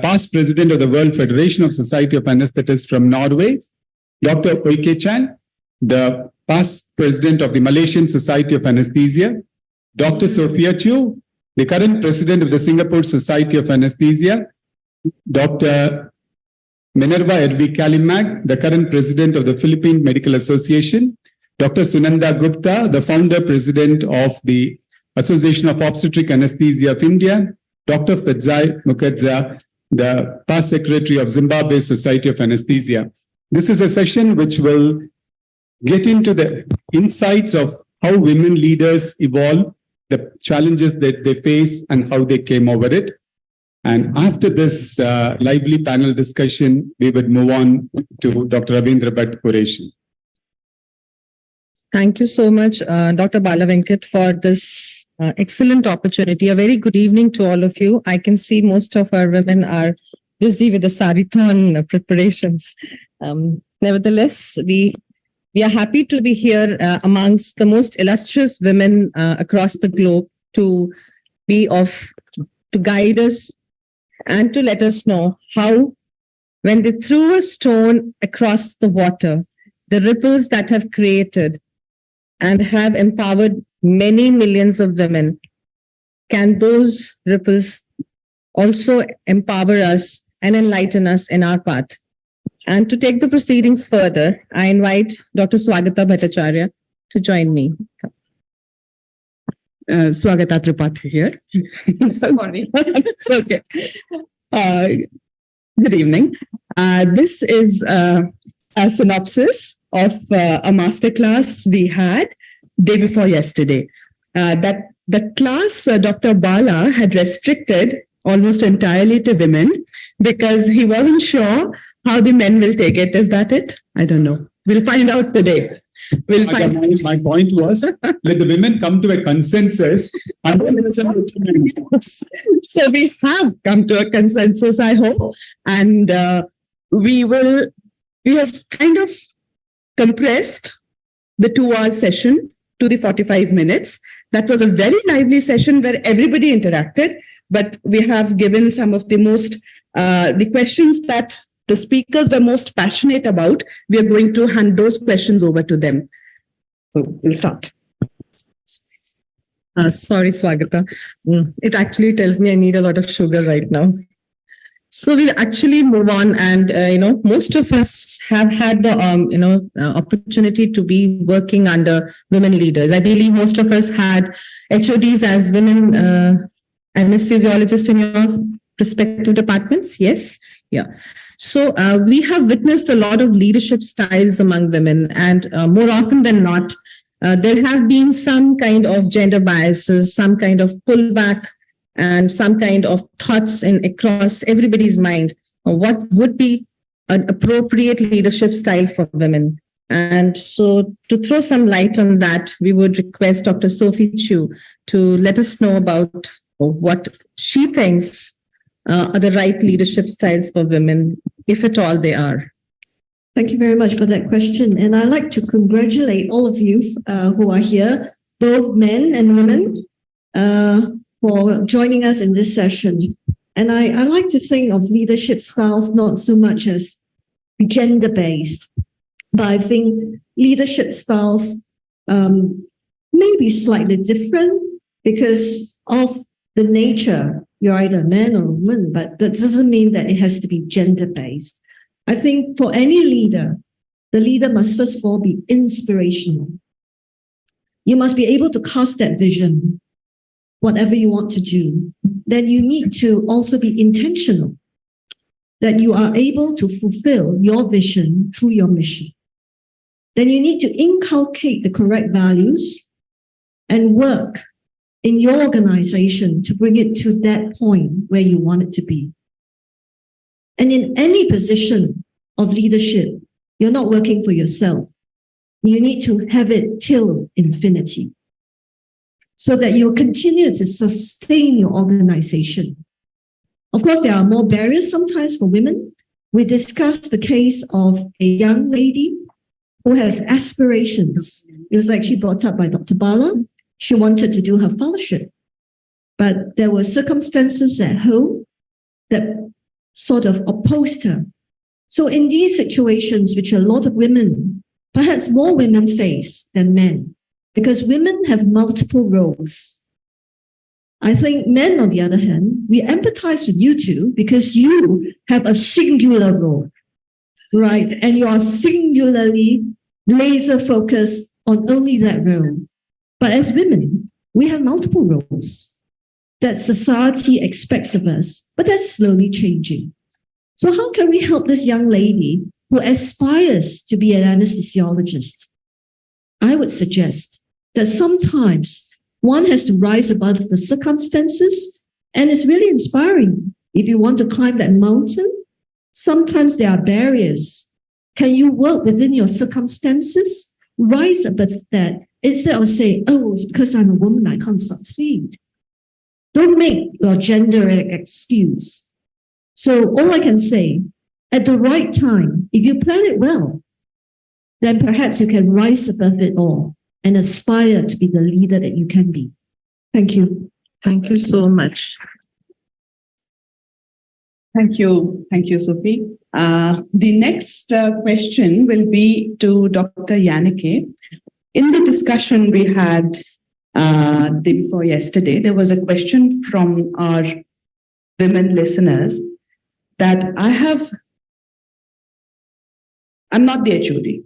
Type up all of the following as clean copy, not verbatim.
past president of the World Federation of Society of Anesthetists from Norway, Dr. Oike Chan, the past president of the Malaysian Society of Anesthesia, Dr. Sophia Chu, the current president of the Singapore Society of Anesthesia, Dr. Minerva Edvi Kalimag, the current president of the Philippine Medical Association, Dr. Sunanda Gupta, the founder president of the Association of Obstetric Anesthesia of India, Dr. Fedzai Mukadza, the past secretary of Zimbabwe Society of Anesthesia. This is a session which will get into the insights of how women leaders evolve, the challenges that they face, and how they came over it. And after this lively panel discussion, we would move on to Dr. Ravindra Bhat Oration. Thank you so much, Dr. Balavenkat, for this excellent opportunity. A very good evening to all of you. I can see most of our women are busy with the Sarithon preparations. Nevertheless, we are happy to be here amongst the most illustrious women across the globe to guide us and to let us know how, when they threw a stone across the water, the ripples that have created and have empowered many millions of women, can those ripples also empower us and enlighten us in our path? And to take the proceedings further, I invite Dr. Swagata Bhattacharya to join me. Swagata Tripathi here. Sorry. It's okay. Good evening. This is a synopsis of a masterclass we had day before yesterday. That the class Dr. Bala had restricted almost entirely to women because he wasn't sure how the men will take it. Is that it? I don't know. We'll find out today. My point was, let the women come to a consensus. So we have come to a consensus, I hope. And we have kind of compressed the 2-hour session to the 45 minutes. That was a very lively session where everybody interacted, but we have given some of the the questions that the speakers were most passionate about. We are going to hand those questions over to them. So we'll start. Sorry, Swagata. It actually tells me I need a lot of sugar right now. So we'll actually move on, and most of us have had the opportunity to be working under women leaders. I believe most of us had HODs as women anesthesiologists in your respective departments. Yes, yeah. So we have witnessed a lot of leadership styles among women, and more often than not, there have been some kind of gender biases, some kind of pullback, and some kind of thoughts across everybody's mind of what would be an appropriate leadership style for women. And so to throw some light on that, we would request Dr. Sophie Chu to let us know about what she thinks are the right leadership styles for women, if at all they are. Thank you very much for that question. And I'd like to congratulate all of you who are here, both men and women, for joining us in this session. And I like to think of leadership styles not so much as gender-based, but I think leadership styles may be slightly different because of the nature. You're either a man or a woman, but that doesn't mean that it has to be gender-based. I think for any leader, the leader must first of all be inspirational. You must be able to cast that vision, whatever you want to do. Then you need to also be intentional, that you are able to fulfill your vision through your mission. Then you need to inculcate the correct values and work in your organization to bring it to that point where you want it to be. And in any position of leadership, you're not working for yourself. You need to have it till infinity so that you'll continue to sustain your organization. Of course, there are more barriers sometimes for women. We discussed the case of a young lady who has aspirations. It was actually brought up by Dr. Bala. She wanted to do her fellowship, but there were circumstances at home that sort of opposed her. So in these situations, which a lot of women, perhaps more women face than men, because women have multiple roles. I think men, on the other hand, we empathize with you two because you have a singular role, right? And you are singularly laser focused on only that role. But as women, we have multiple roles that society expects of us, but that's slowly changing. So how can we help this young lady who aspires to be an anesthesiologist? I would suggest that sometimes one has to rise above the circumstances, and it's really inspiring. If you want to climb that mountain, sometimes there are barriers. Can you work within your circumstances? Rise above that instead of saying, oh, it's because I'm a woman, I can't succeed. Don't make your gender an excuse. So all I can say, at the right time, if you plan it well, then perhaps you can rise above it all and aspire to be the leader that you can be. Thank you. Thank you so much. Thank you. Thank you, Sophie. The next question will be to Dr. Yannicke. In the discussion we had day before yesterday, there was a question from our women listeners that I'm not the HOD.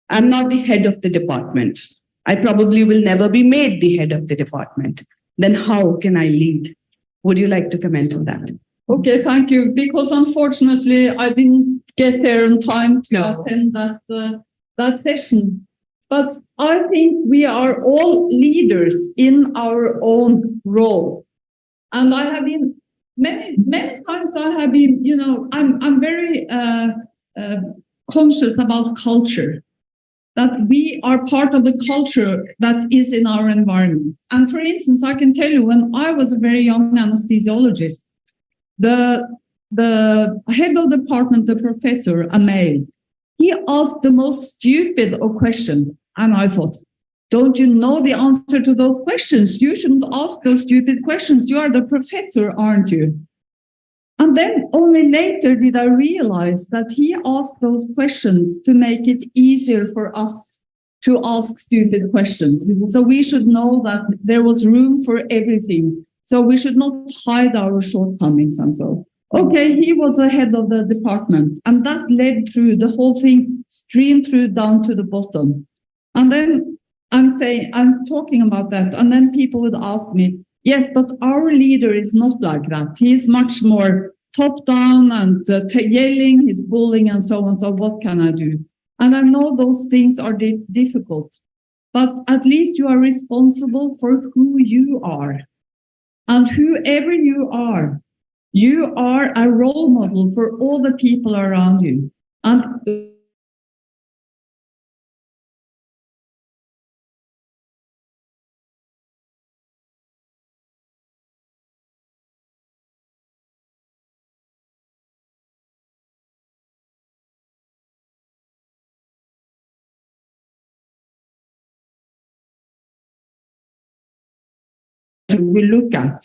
I'm not the head of the department. I probably will never be made the head of the department. Then how can I lead? Would you like to comment on that? Okay, thank you. Because unfortunately, I didn't get there in time to attend that session. But I think we are all leaders in our own role. And I have been many times. I have been, I'm very conscious about culture. That we are part of the culture that is in our environment. And for instance, I can tell you when I was a very young anesthesiologist, the head of the department, the professor, a male, he asked the most stupid of questions. And I thought, don't you know the answer to those questions? You shouldn't ask those stupid questions. You are the professor, aren't you? And then only later did I realize that he asked those questions to make it easier for us to ask stupid questions. So we should know that there was room for everything. So we should not hide our shortcomings and so. Okay, he was the head of the department, and that led through the whole thing, streamed through down to the bottom. And then I'm talking about that, and then people would ask me, yes, but our leader is not like that. He is much more top down and yelling, he's bullying and so on. So what can I do? And I know those things are difficult, but at least you are responsible for who you are. And whoever you are a role model for all the people around you. And we look at.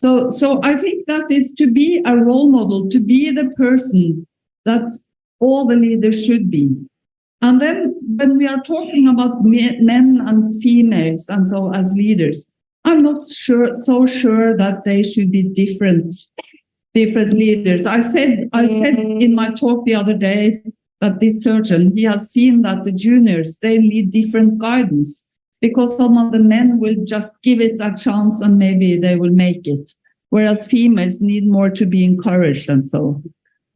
So I think that is to be a role model, to be the person that all the leaders should be. And then when we are talking about men and females and so as leaders, I'm not so sure that they should be different leaders. I said in my talk the other day that this surgeon, he has seen that the juniors, they need different guidance. Because some of the men will just give it a chance and maybe they will make it. Whereas females need more to be encouraged and so.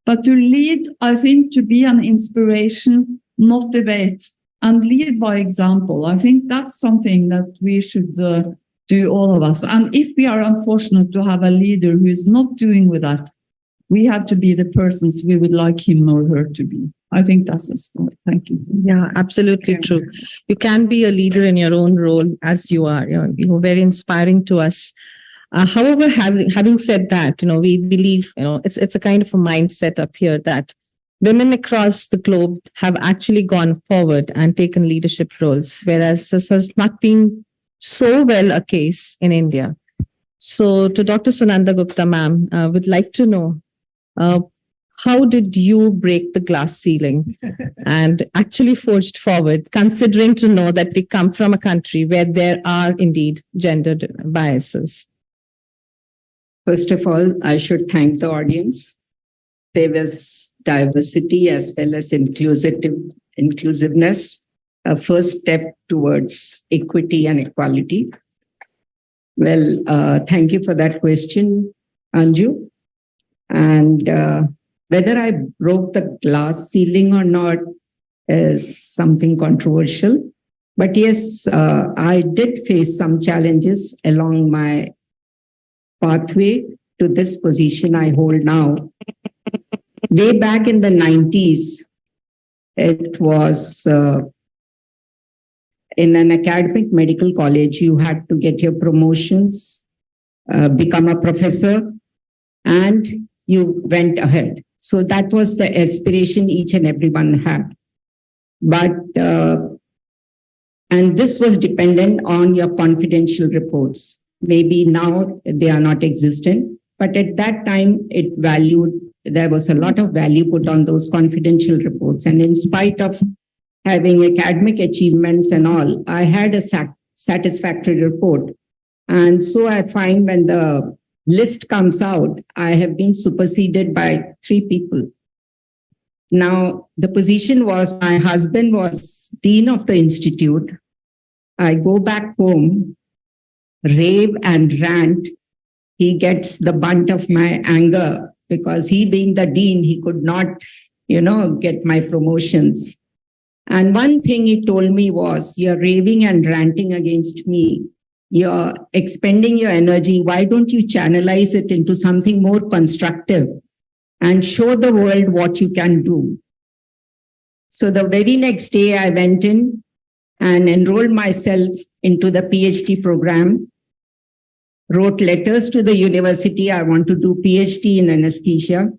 But to lead, I think to be an inspiration, motivate, and lead by example. I think that's something that we should do, all of us. And if we are unfortunate to have a leader who is not doing with that, we have to be the persons we would like him or her to be. I think that's a story. Thank you. Yeah, absolutely true. You can be a leader in your own role as you are. You were very inspiring to us. However, having said that, we believe, it's a kind of a mindset up here that women across the globe have actually gone forward and taken leadership roles, whereas this has not been so well a case in India. So to Dr. Sunanda Gupta, ma'am, would like to know, how did you break the glass ceiling and actually forged forward, considering to know that we come from a country where there are indeed gendered biases? First of all, I should thank the audience. There was diversity as well as inclusiveness, a first step towards equity and equality. Well, thank you for that question, Anju. And whether I broke the glass ceiling or not is something controversial. But yes, I did face some challenges along my pathway to this position I hold now. Way back in the 90s, it was in an academic medical college, you had to get your promotions, become a professor, and you went ahead. So that was the aspiration each and everyone had. But, and this was dependent on your confidential reports. Maybe now they are not existent, but at that time there was a lot of value put on those confidential reports. And in spite of having academic achievements and all, I had a satisfactory report. And so I find when the list comes out, I have been superseded by 3 people. Now, the position was, my husband was dean of the institute. I go back home, rave and rant. He gets the brunt of my anger because he being the dean, he could not, get my promotions. And one thing he told me was, you're raving and ranting against me. You're expending your energy. Why don't you channelize it into something more constructive and show the world what you can do? So the very next day I went in and enrolled myself into the PhD program, wrote letters to the university. I want to do PhD in anesthesia.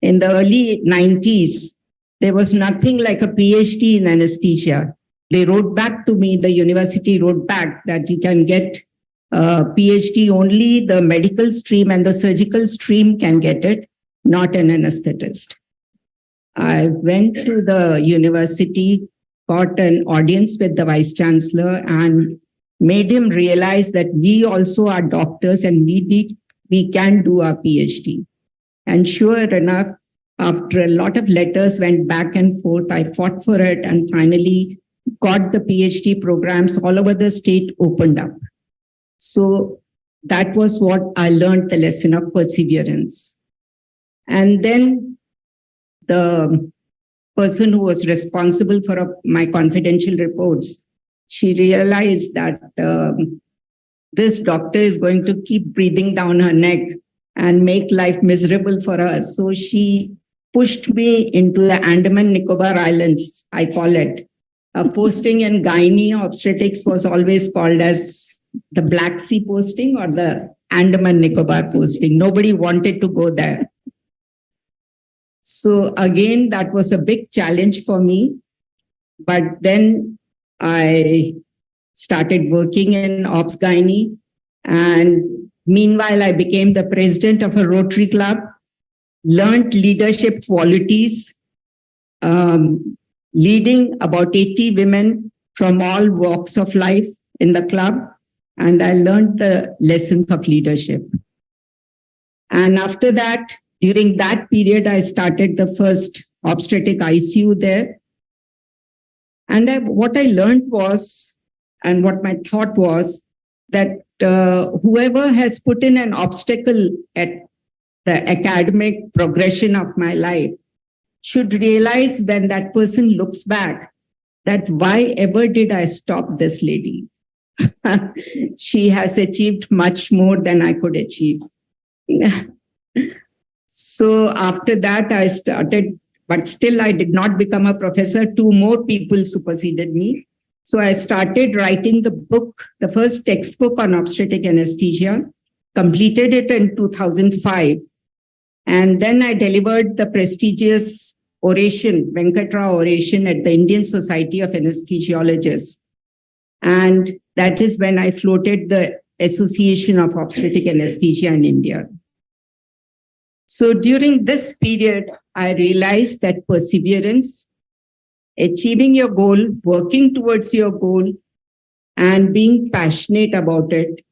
In the early 90s, there was nothing like a PhD in anesthesia. They wrote back to me, the university wrote back that you can get a PhD, only the medical stream and the surgical stream can get it, not an anesthetist. I went to the university, got an audience with the vice chancellor and made him realize that we also are doctors and we can do our PhD. And sure enough, after a lot of letters went back and forth, I fought for it and finally got the PhD programs all over the state opened up. So that was what I learned, the lesson of perseverance. And then the person who was responsible for my confidential reports, she realized that this doctor is going to keep breathing down her neck and make life miserable for her. So she pushed me into the Andaman Nicobar Islands, I call it. A posting in gynae obstetrics was always called as the Black Sea posting or the Andaman Nicobar posting. Nobody wanted to go there. So again, that was a big challenge for me. But then I started working in Obs Gynae, and meanwhile, I became the president of a Rotary Club, learned leadership qualities, leading about 80 women from all walks of life in the club, and I learned the lessons of leadership. And after that, during that period, I started the first obstetric ICU there. And what I learned was, and what my thought was, that whoever has put in an obstacle at the academic progression of my life should realize when that person looks back that why ever did I stop this lady? She has achieved much more than I could achieve. So after that, I started, but still I did not become a professor. 2 more people superseded me. So I started writing the book, the first textbook on obstetric anesthesia, completed it in 2005. And then I delivered the prestigious oration, Venkatra oration at the Indian Society of Anaesthesiologists. And that is when I floated the Association of Obstetric Anesthesia in India. So during this period, I realized that perseverance, achieving your goal, working towards your goal, and being passionate about it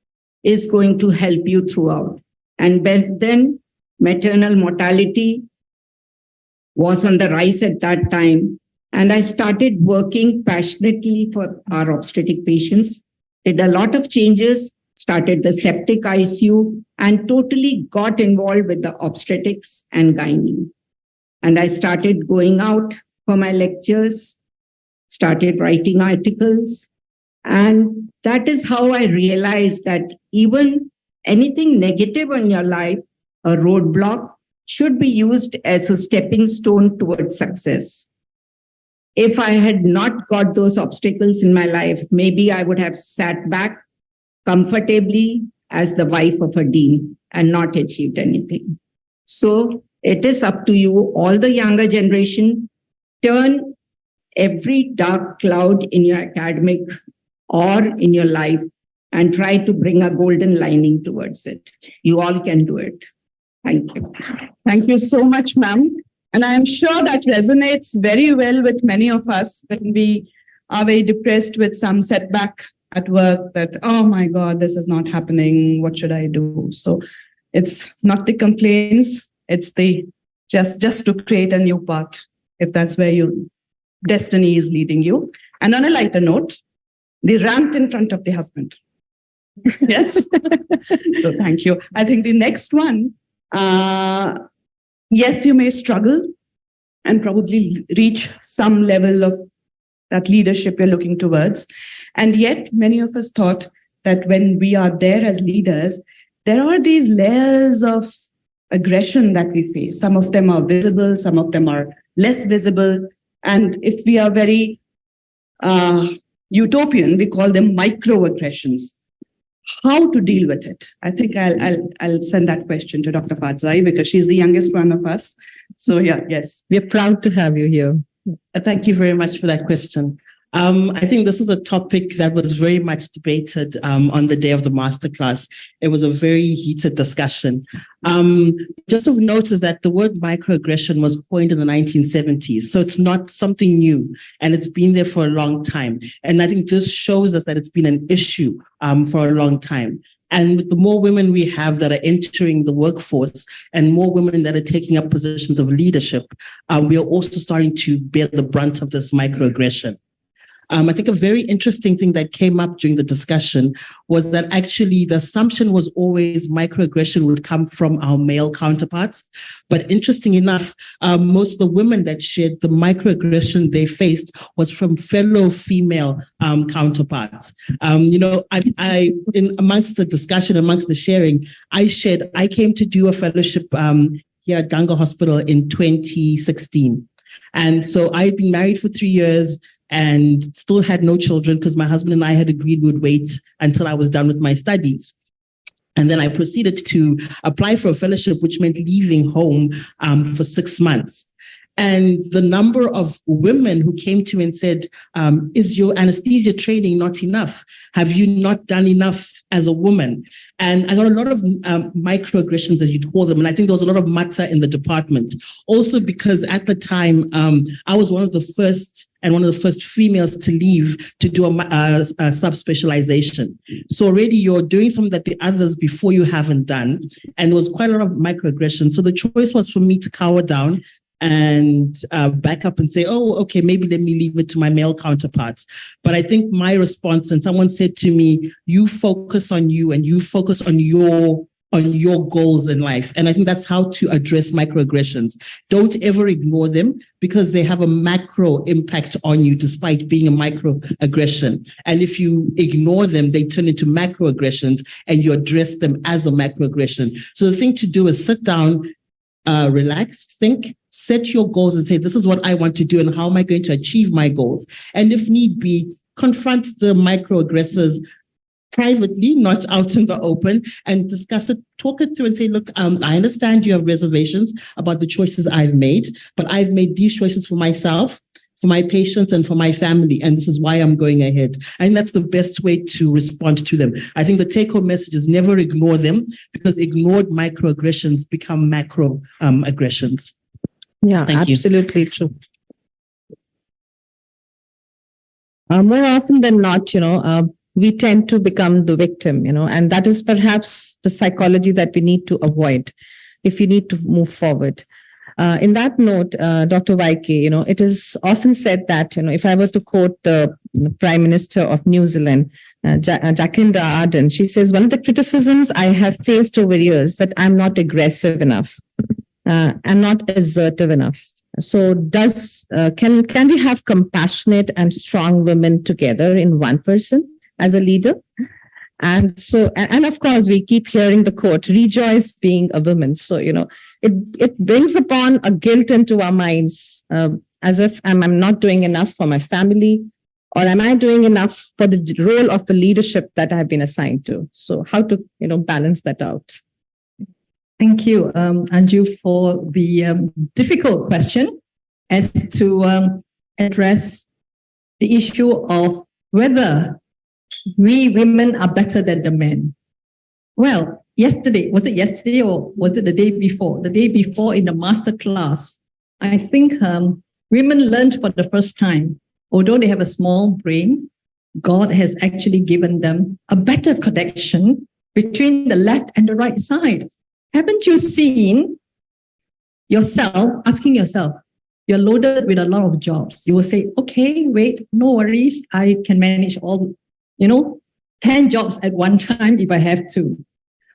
is going to help you throughout. And then maternal mortality was on the rise at that time. And I started working passionately for our obstetric patients, did a lot of changes, started the septic ICU, and totally got involved with the obstetrics and gynae. And I started going out for my lectures, started writing articles. And that is how I realized that even anything negative in your life, a roadblock, should be used as a stepping stone towards success. If I had not got those obstacles in my life, maybe I would have sat back comfortably as the wife of a dean and not achieved anything. So it is up to you, all the younger generation, turn every dark cloud in your academic or in your life and try to bring a golden lining towards it. You all can do it. Thank you. Thank you so much, ma'am. And I am sure that resonates very well with many of us when we are very depressed with some setback at work that, oh my God, this is not happening. What should I do? So it's not the complaints, it's the just to create a new path, if that's where your destiny is leading you. And on a lighter note, the rant in front of the husband. Yes. So thank you. I think the next one, yes, you may struggle and probably reach some level of that leadership you're looking towards. And yet many of us thought that when we are there as leaders, there are these layers of aggression that we face. Some of them are visible, some of them are less visible. And if we are very utopian, we call them microaggressions. How to deal with it? I think I'll send that question to Dr. Fadzai because she's the youngest one of us. So yeah, yes. We're proud to have you here. Thank you very much for that question. I think this is a topic that was very much debated on the day of the masterclass. It was a very heated discussion. Just of note is that the word microaggression was coined in the 1970s. So it's not something new and it's been there for a long time. And I think this shows us that it's been an issue for a long time. And with the more women we have that are entering the workforce and more women that are taking up positions of leadership, we are also starting to bear the brunt of this microaggression. I think a very interesting thing that came up during the discussion was that actually the assumption was always microaggression would come from our male counterparts. But interesting enough, most of the women that shared the microaggression they faced was from fellow female counterparts. I amongst the discussion, amongst the sharing, I came to do a fellowship here at Ganga Hospital in 2016. And so I'd been married for 3 years and still had no children because my husband and I had agreed we would wait until I was done with my studies. And then I proceeded to apply for a fellowship, which meant leaving home for 6 months. And the number of women who came to me and said, is your anesthesia training not enough? Have you not done enough as a woman? And I got a lot of microaggressions, as you'd call them. And I think there was a lot of matter in the department. Also because at the time, I was one of the first females to leave to do a subspecialization. So already you're doing something that the others before you haven't done. And there was quite a lot of microaggression. So the choice was for me to cower down and back up and say, oh, okay, maybe let me leave it to my male counterparts. But I think my response, and someone said to me, you focus on you and you focus on your goals in life. And I think that's how to address microaggressions. Don't ever ignore them because they have a macro impact on you despite being a microaggression. And if you ignore them, they turn into macroaggressions and you address them as a macroaggression. So the thing to do is sit down, relax, think, set your goals and say, this is what I want to do and how am I going to achieve my goals? And if need be, confront the microaggressors privately, not out in the open, and discuss it, talk it through and say, look, I understand you have reservations about the choices I've made, but I've made these choices for myself. for my patients and for my family. And this is why I'm going ahead. I think that's the best way to respond to them. I think the take-home message is never ignore them, because ignored microaggressions become macro aggressions. Yeah, Thank you. absolutely true. More often than not, we tend to become the victim, and that is perhaps the psychology that we need to avoid if we need to move forward. In that note, Dr. YK, it is often said that, if I were to quote the Prime Minister of New Zealand, Jacinda Ardern, she says, one of the criticisms I have faced over years that I'm not aggressive enough and not assertive enough. So can we have compassionate and strong women together in one person as a leader? And so, and of course, we keep hearing the quote, rejoice being a woman. So, it brings upon a guilt into our minds, as if I'm not doing enough for my family, or am I doing enough for the role of the leadership that I've been assigned to? So how to, balance that out? Thank you, Anju, for the difficult question as to address the issue of whether we women are better than the men. Well, yesterday, was it yesterday or was it the day before? The day before in the master class, I think women learned for the first time, although they have a small brain, God has actually given them a better connection between the left and the right side. Haven't you seen yourself, asking yourself, you're loaded with a lot of jobs. You will say, okay, wait, no worries. I can manage all, 10 jobs at one time if I have to.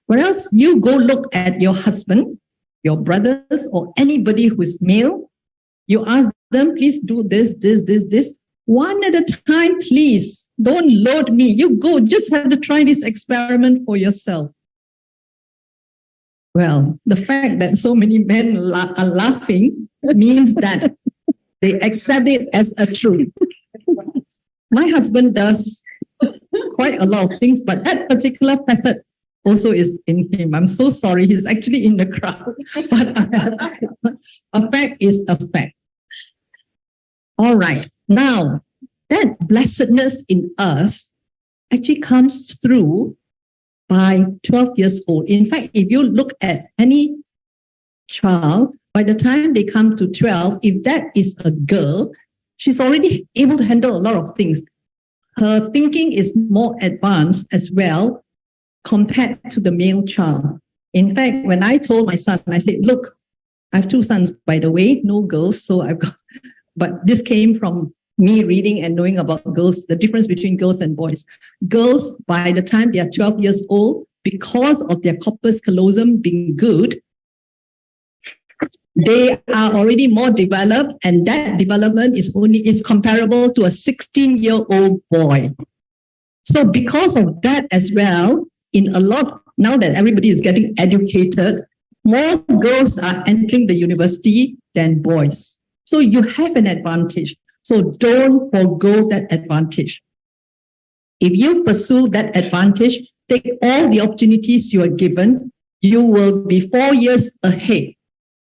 Whereas you go look at your husband, your brothers, or anybody who is male, you ask them, please do this, one at a time, please. Don't load me. You go, just have to try this experiment for yourself. Well, the fact that so many men are laughing means that they accept it as a truth. My husband does quite a lot of things, but that particular facet also is in him. I'm so sorry. He's actually in the crowd, but a fact is a fact. All right. Now, that blessedness in us actually comes through by 12 years old. In fact, if you look at any child, by the time they come to 12, if that is a girl, she's already able to handle a lot of things. Her thinking is more advanced as well compared to the male child. In fact, when I told my son, I said, look, I have two sons, by the way, no girls. So but this came from me reading and knowing about girls, the difference between girls and boys. Girls, by the time they are 12 years old, because of their corpus callosum being good, they are already more developed, and that development is comparable to a 16-year-old boy. So because of that as well, now that everybody is getting educated, more girls are entering the university than boys. So you have an advantage. So don't forgo that advantage. If you pursue that advantage, take all the opportunities you are given, you will be 4 years ahead.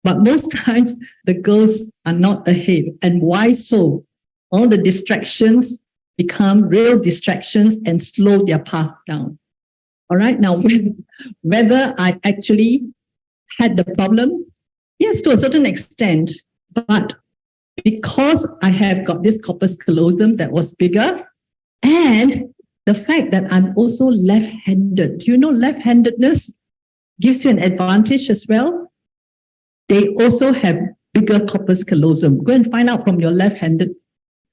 But most times the girls are not ahead. And why so? All the distractions become real distractions and slow their path down. All right. Now, whether I actually had the problem, yes, to a certain extent, but because I have got this corpus callosum that was bigger, and the fact that I'm also left-handed. Do you know left-handedness gives you an advantage as well? They also have bigger corpus callosum. Go and find out from your left-handed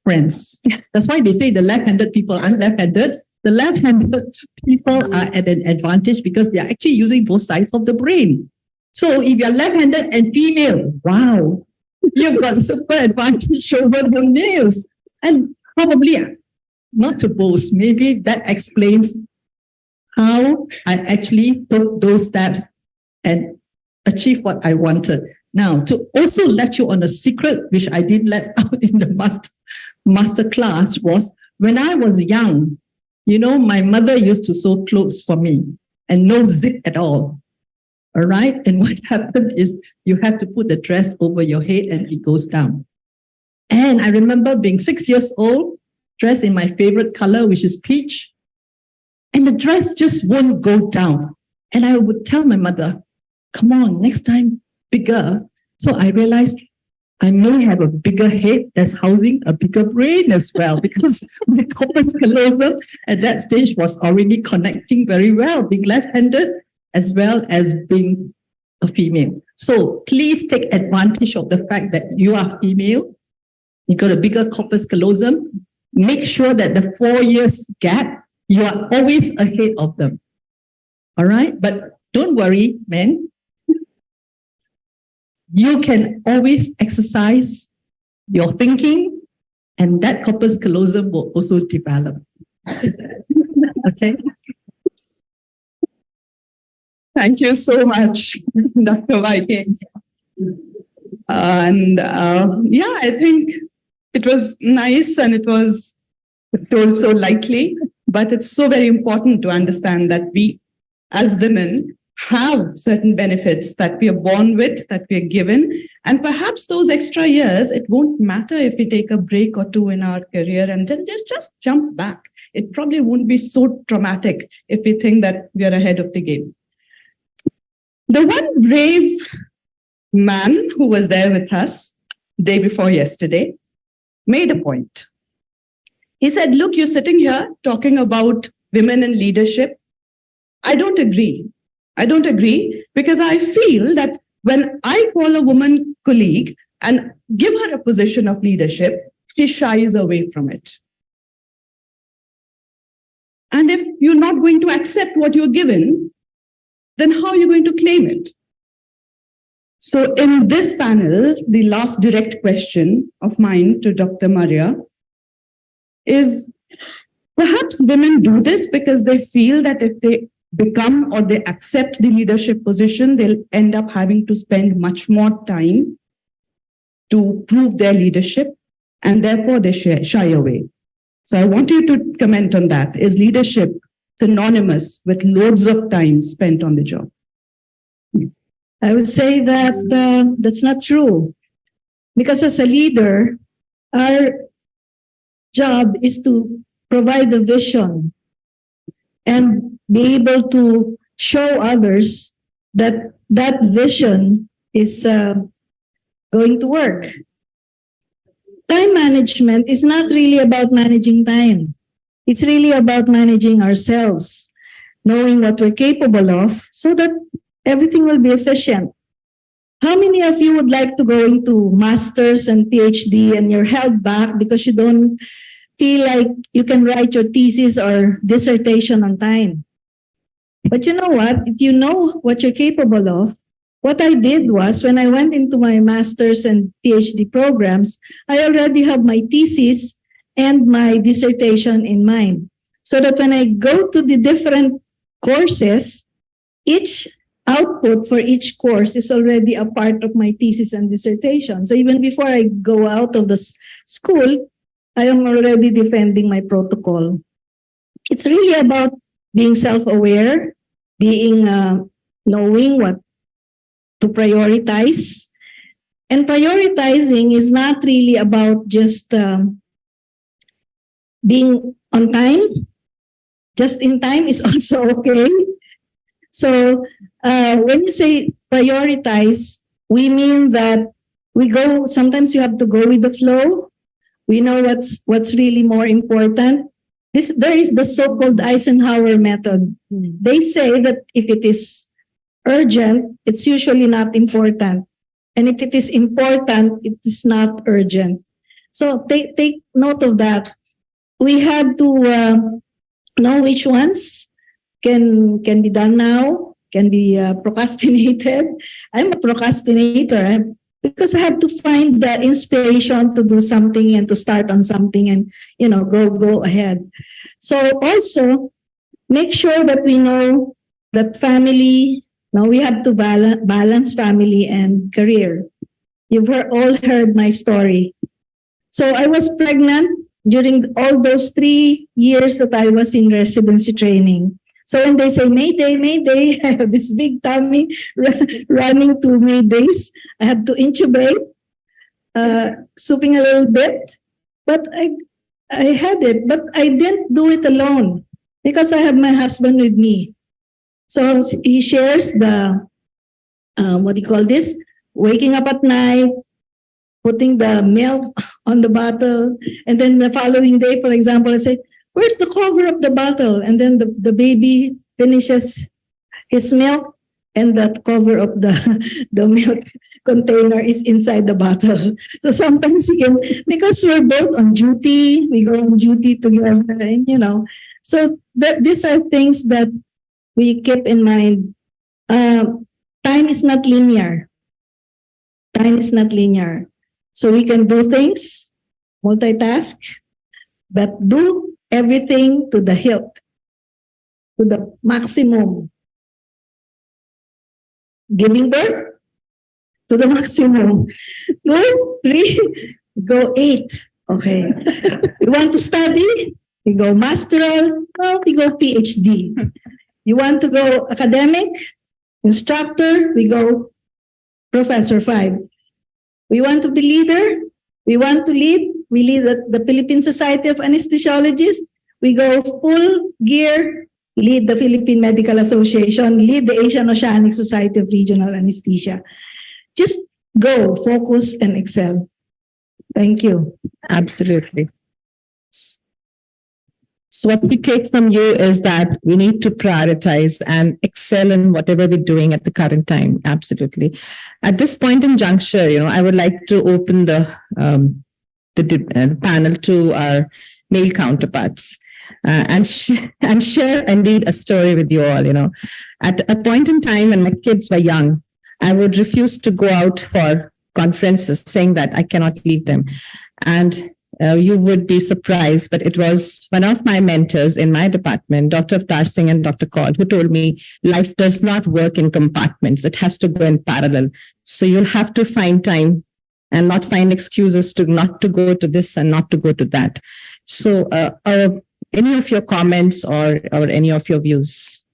friends. That's why they say the left-handed people aren't left-handed. The left-handed people are at an advantage because they are actually using both sides of the brain. So if you're left-handed and female, wow, you've got super advantage over the males. And probably, not to boast, maybe that explains how I actually took those steps and achieved what I wanted. Now, to also let you on a secret, which I did let out in the master class, was when I was young, my mother used to sew clothes for me and no zip at all. All right. And what happened is you have to put the dress over your head and it goes down. And I remember being 6 years old, dressed in my favorite color, which is peach. And the dress just won't go down. And I would tell my mother, come on, next time, bigger. So I realized I may have a bigger head that's housing a bigger brain as well, because my corpus callosum at that stage was already connecting very well, being left-handed as well as being a female. So please take advantage of the fact that you are female. You got a bigger corpus callosum. Make sure that the 4 years gap, you are always ahead of them. All right? But don't worry, men. You can always exercise your thinking, and that corpus callosum will also develop. Okay? Thank you so much, Dr. YK. And yeah, I think it was nice and it was told so lightly, but it's so very important to understand that we as women have certain benefits that we are born with, that we are given. And perhaps those extra years, it won't matter if we take a break or two in our career and then just jump back. It probably won't be so traumatic if we think that we are ahead of the game. The one brave man who was there with us day before yesterday made a point. He said, look, you're sitting here talking about women in leadership. I don't agree. I don't agree because I feel that when I call a woman colleague and give her a position of leadership, she shies away from it. And if you're not going to accept what you're given, then how are you going to claim it? So in this panel, the last direct question of mine to Dr. Maria is, perhaps women do this because they feel that if they become or they accept the leadership position, they'll end up having to spend much more time to prove their leadership, and therefore they shy away. So I want you to comment on that. Is leadership synonymous with loads of time spent on the job? I would say that that's not true. Because as a leader, our job is to provide the vision and be able to show others that that vision is going to work. Time management is not really about managing time. It's really about managing ourselves, knowing what we're capable of so that everything will be efficient. How many of you would like to go into master's and PhD and you're held back because you don't feel like you can write your thesis or dissertation on time? But you know what? If you know what you're capable of, what I did was when I went into my master's and PhD programs, I already have my thesis and my dissertation in mind. So that when I go to the different courses, each output for each course is already a part of my thesis and dissertation. So even before I go out of the school, I am already defending my protocol. It's really about being self-aware, being knowing what to prioritize. And prioritizing is not really about just being on time. Just in time is also okay. So when you say prioritize, we mean that sometimes you have to go with the flow. We know what's really more important. There is the so-called Eisenhower method. They say that if it is urgent, it's usually not important. And if it is important, it is not urgent. So take note of that. We have to know which ones can be done now, can be procrastinated. I'm a procrastinator because I have to find the inspiration to do something and to start on something and, go ahead. So also make sure that we know that family, now we have to balance family and career. You've all heard my story. So I was pregnant during all those 3 years that I was in residency training. So when they say Mayday, Mayday, I have this big tummy running to Maydays. I have to intubate. souping a little bit, but I had it, but I didn't do it alone because I have my husband with me. So he shares the, what do you call this? Waking up at night, putting the milk on the bottle. And then the following day, for example, I say, where's the cover of the bottle? And then the baby finishes his milk and the cover of the milk container is inside the bottle. So sometimes we can, because we're both on duty, we go on duty together, and so these are things that we keep in mind. Time is not linear. Time is not linear. So we can do things, multitask, but do everything to the hilt, to the maximum. Giving birth to the maximum. Go 3, go 8. Okay. You want to study? You go masteral, we go PhD. You want to go academic, instructor, we go Professor 5. We want to be leader, we want to lead, we lead the Philippine Society of Anaesthesiologists, we go full gear, lead the Philippine Medical Association, lead the Asian Oceanic Society of Regional Anesthesia. Just go, focus, and excel. Thank you. Absolutely. So what we take from you is that we need to prioritize and excel in whatever we're doing at the current time. Absolutely. At this point in juncture, I would like to open the panel to our male counterparts and share indeed a story with you all. At a point in time when my kids were young, I would refuse to go out for conferences saying that I cannot leave them. And you would be surprised, but it was one of my mentors in my department, Dr. Avtar Singh and Dr. Kaul, who told me life does not work in compartments. It has to go in parallel. So you'll have to find time and not find excuses to not to go to this and not to go to that. So any of your comments or any of your views?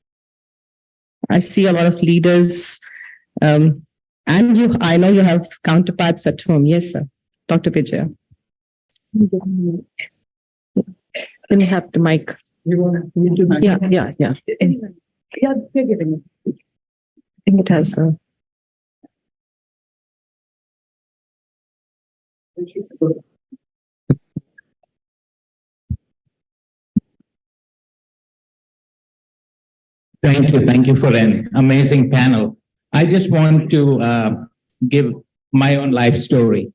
I see a lot of leaders and I know you have counterparts at home. Yes, sir. Dr. Vijaya. Can you have the mic? Yeah. Yeah, they're giving it. I think it has. Thank you for an amazing panel. I just want to give my own life story.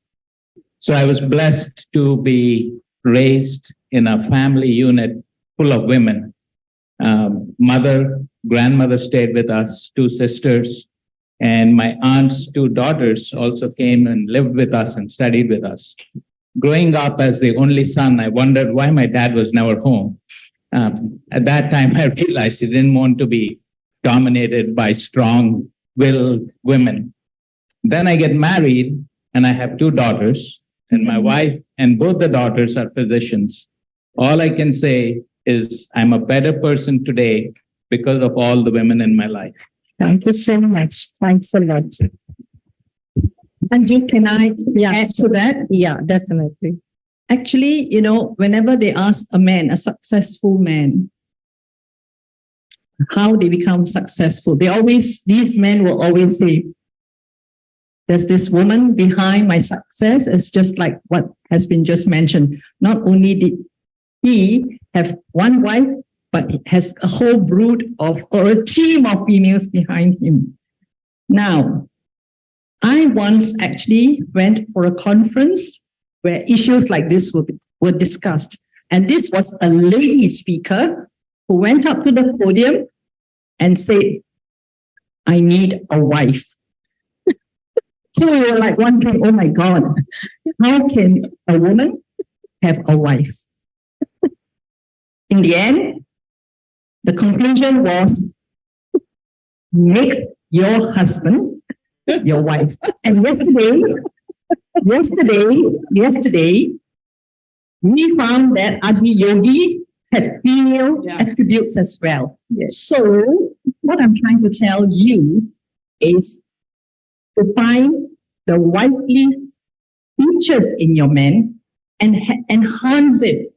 So I was blessed to be raised in a family unit full of women. Mother, grandmother stayed with us, 2 sisters, and my aunt's 2 daughters also came and lived with us and studied with us. Growing up as the only son, I wondered why my dad was never home. At that time, I realized he didn't want to be dominated by strong-willed women. Then I get married, and I have 2 daughters, and my wife and both the daughters are physicians. All I can say is I'm a better person today because of all the women in my life. Thank you so much. Thanks a lot. And can I add to that? Yeah, definitely. Actually, whenever they ask a man, a successful man, how they become successful, these men will always say, there's this woman behind my success. It's just like what has been just mentioned. Not only did he have one wife, but he has a whole brood or a team of females behind him. Now, I once actually went for a conference where issues like this were discussed. And this was a lady speaker who went up to the podium and said, I need a wife. So we were like wondering, oh my God, how can a woman have a wife? In the end, the conclusion was, make your husband your wife. And yesterday, we found that Adi Yogi had female attributes as well. Yes. So what I'm trying to tell you is to find the wifely features in your man and enhance it.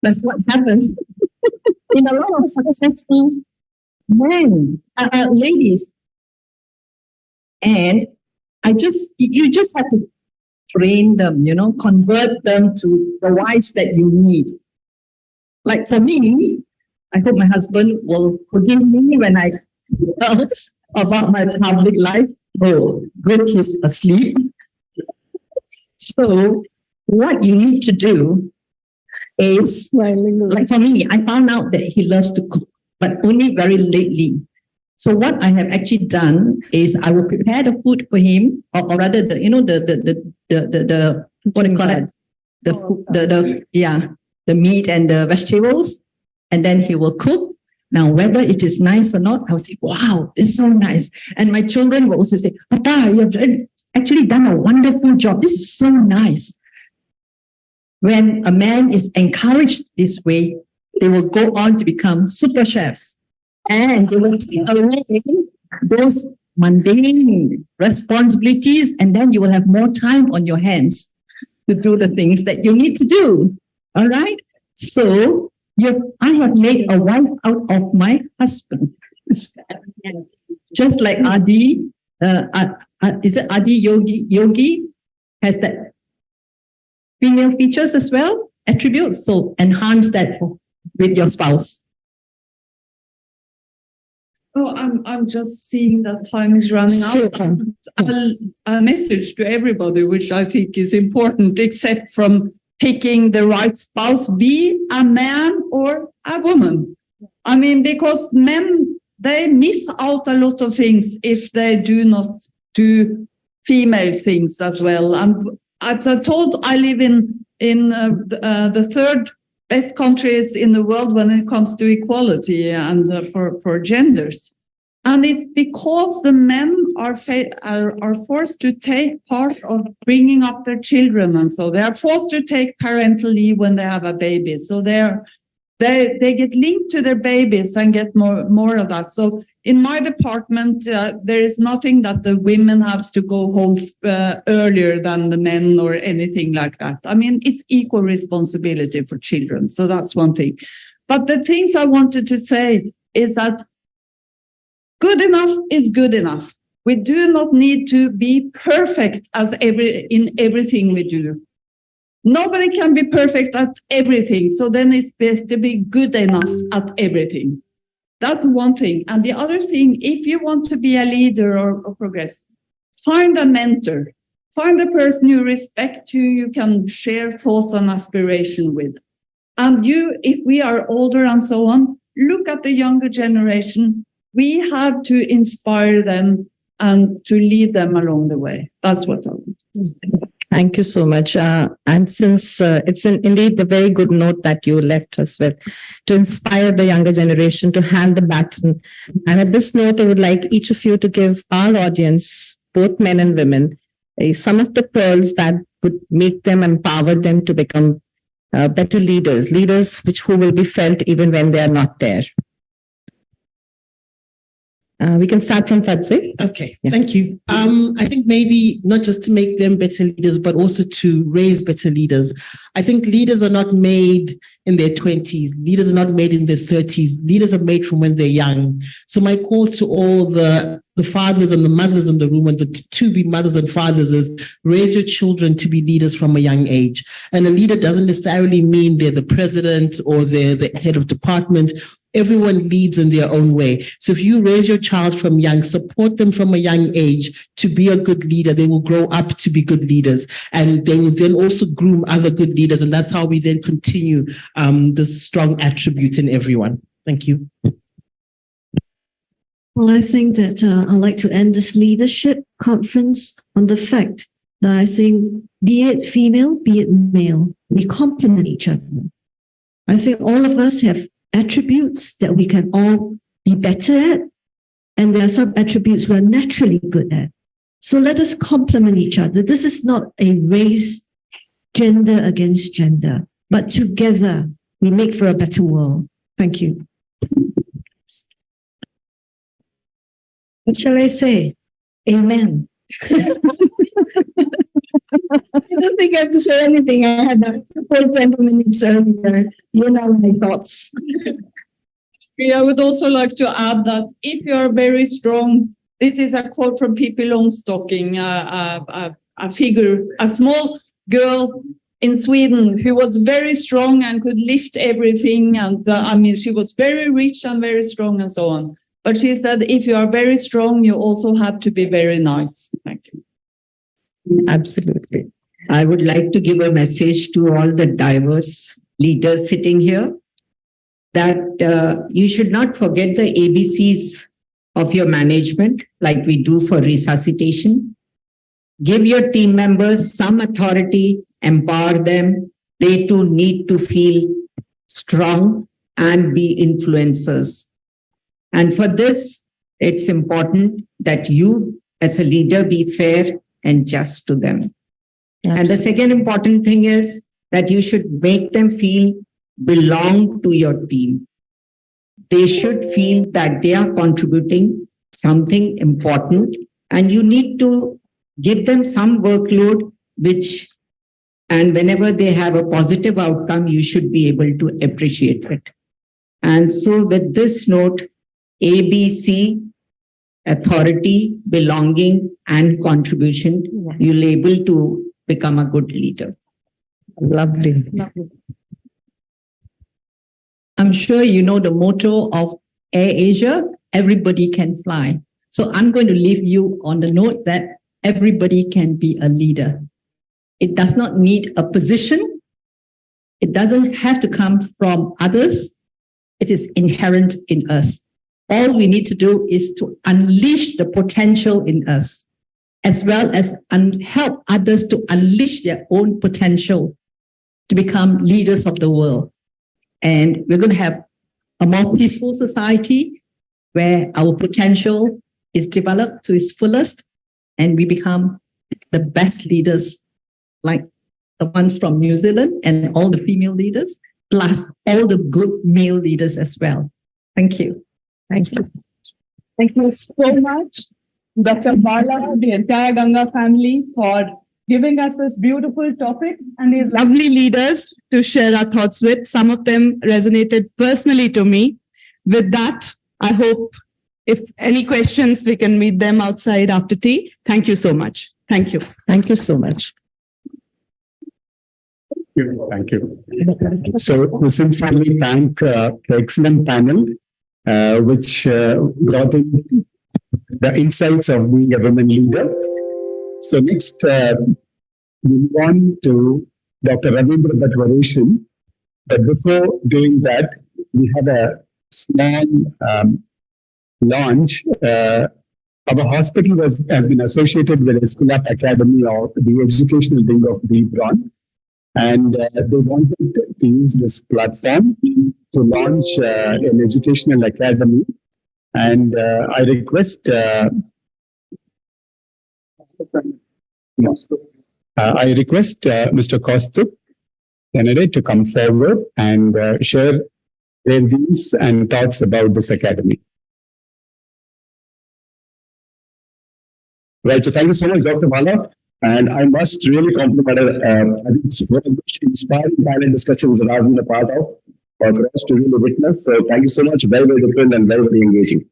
That's what happens in a lot of successful men, ladies. And you just have to train them, convert them to the wives that you need. Like for me, I hope my husband will forgive me when I tell about my public life. Oh, good, he's asleep. So what you need to do is, like for me, I found out that he loves to cook, but only very lately. So what I have actually done is I will prepare the food for him, or rather the what do you call it? The meat and the vegetables, and then he will cook. Now, whether it is nice or not, I'll say, wow, it's so nice. And my children will also say, Papa, you have actually done a wonderful job. This is so nice. When a man is encouraged this way, they will go on to become super chefs. And they will take away those mundane responsibilities, and then you will have more time on your hands to do the things that you need to do. All right? So I have made a wife out of my husband. Just like Adi, is it Adi Yogi has that female features as well, attributes. So enhance that with your spouse. Oh, I'm just seeing that time is running out. A message to everybody, which I think is important, except from picking the right spouse, be a man or a woman. I mean, because men, they miss out a lot of things if they do not do female things as well. And as I told, I live in the third best countries in the world when it comes to equality and for genders. And it's because the men are forced to take part of bringing up their children, and so they are forced to take parental leave when they have a baby. So they get linked to their babies and get more of that. So in my department, there is nothing that the women have to go home earlier than the men or anything like that. I mean, it's equal responsibility for children. So that's one thing. But the things I wanted to say is that good enough is good enough. We do not need to be perfect in everything we do. Nobody can be perfect at everything. So then it's best to be good enough at everything. That's one thing. And the other thing, if you want to be a leader or progress, find a mentor. Find a person you respect, who you can share thoughts and aspiration with. And if we are older and so on, look at the younger generation. We have to inspire them and to lead them along the way. That's what I want to say. Thank you so much. And since it's indeed a very good note that you left us with, to inspire the younger generation to hand the baton. And at this note, I would like each of you to give our audience, both men and women, some of the pearls that would make them, empower them to become better leaders who will be felt even when they are not there. We can start from Fadze. Okay, thank you. I think maybe not just to make them better leaders, but also to raise better leaders. I think leaders are not made in their 20s. Leaders are not made in their 30s. Leaders are made from when they're young. So my call to all the fathers and the mothers in the room and the to-be mothers and fathers is raise your children to be leaders from a young age. And a leader doesn't necessarily mean they're the president or they're the head of department. Everyone leads in their own way. So if you raise your child from young, support them from a young age to be a good leader, they will grow up to be good leaders. And they will then also groom other good leaders. And that's how we then continue this strong attribute in everyone. Thank you. Well, I think that I'd like to end this leadership conference on the fact that I think, be it female, be it male, we complement each other. I think all of us have attributes that we can all be better at, and there are some attributes we're naturally good at. So let us complement each other. This is not a race, gender against gender, but together we make for a better world. Thank you. What shall I say? Amen. have to say anything. I had a whole 20 minutes earlier. You know my thoughts. I would also like to add that if you are very strong, this is a quote from Pippi Longstocking, a small girl in Sweden who was very strong and could lift everything. And she was very rich and very strong and so on. But she said, if you are very strong, you also have to be very nice. Thank you. Absolutely. I would like to give a message to all the diverse leaders sitting here that you should not forget the ABCs of your management, like we do for resuscitation. Give your team members some authority, empower them. They too need to feel strong and be influencers. And for this, it's important that you as a leader be fair and just to them. Absolutely. And the second important thing is that you should make them feel belong to your team. They should feel that they are contributing something important, and you need to give them some workload, and whenever they have a positive outcome, you should be able to appreciate it. And so with this note, ABC, authority, belonging, and contribution, you'll be able to become a good leader. Lovely. I'm sure you know the motto of AirAsia, everybody can fly. So I'm going to leave you on the note that everybody can be a leader. It does not need a position. It doesn't have to come from others. It is inherent in us. All we need to do is to unleash the potential in us, as well as help others to unleash their own potential to become leaders of the world. And we're going to have a more peaceful society where our potential is developed to its fullest and we become the best leaders, like the ones from New Zealand and all the female leaders, plus all the good male leaders as well. Thank you. Thank you. Thank you so much, Dr. Bala, the entire Ganga family, for giving us this beautiful topic and these lovely leaders to share our thoughts with. Some of them resonated personally to me. With that, I hope if any questions, we can meet them outside after tea. Thank you so much. Thank you. Thank you so much. Thank you. So we sincerely thank the excellent panel, which brought in the insights of being a women leader. So next, we move on to Dr. Ravindra Bhat Oration. But before doing that, we have a small launch. Our hospital has been associated with Esculap Academy, or the educational wing of the Bron. And they wanted to use this platform to launch an educational academy. And I request Mr. Kaustup Kennedy to come forward and share their views and thoughts about this academy. Right, so thank you so much, Dr. Bala. And I must really compliment I think it's one of the most inspiring panel discussions that I've been a part of for us to really witness. So thank you so much. Very, very different and very, very engaging.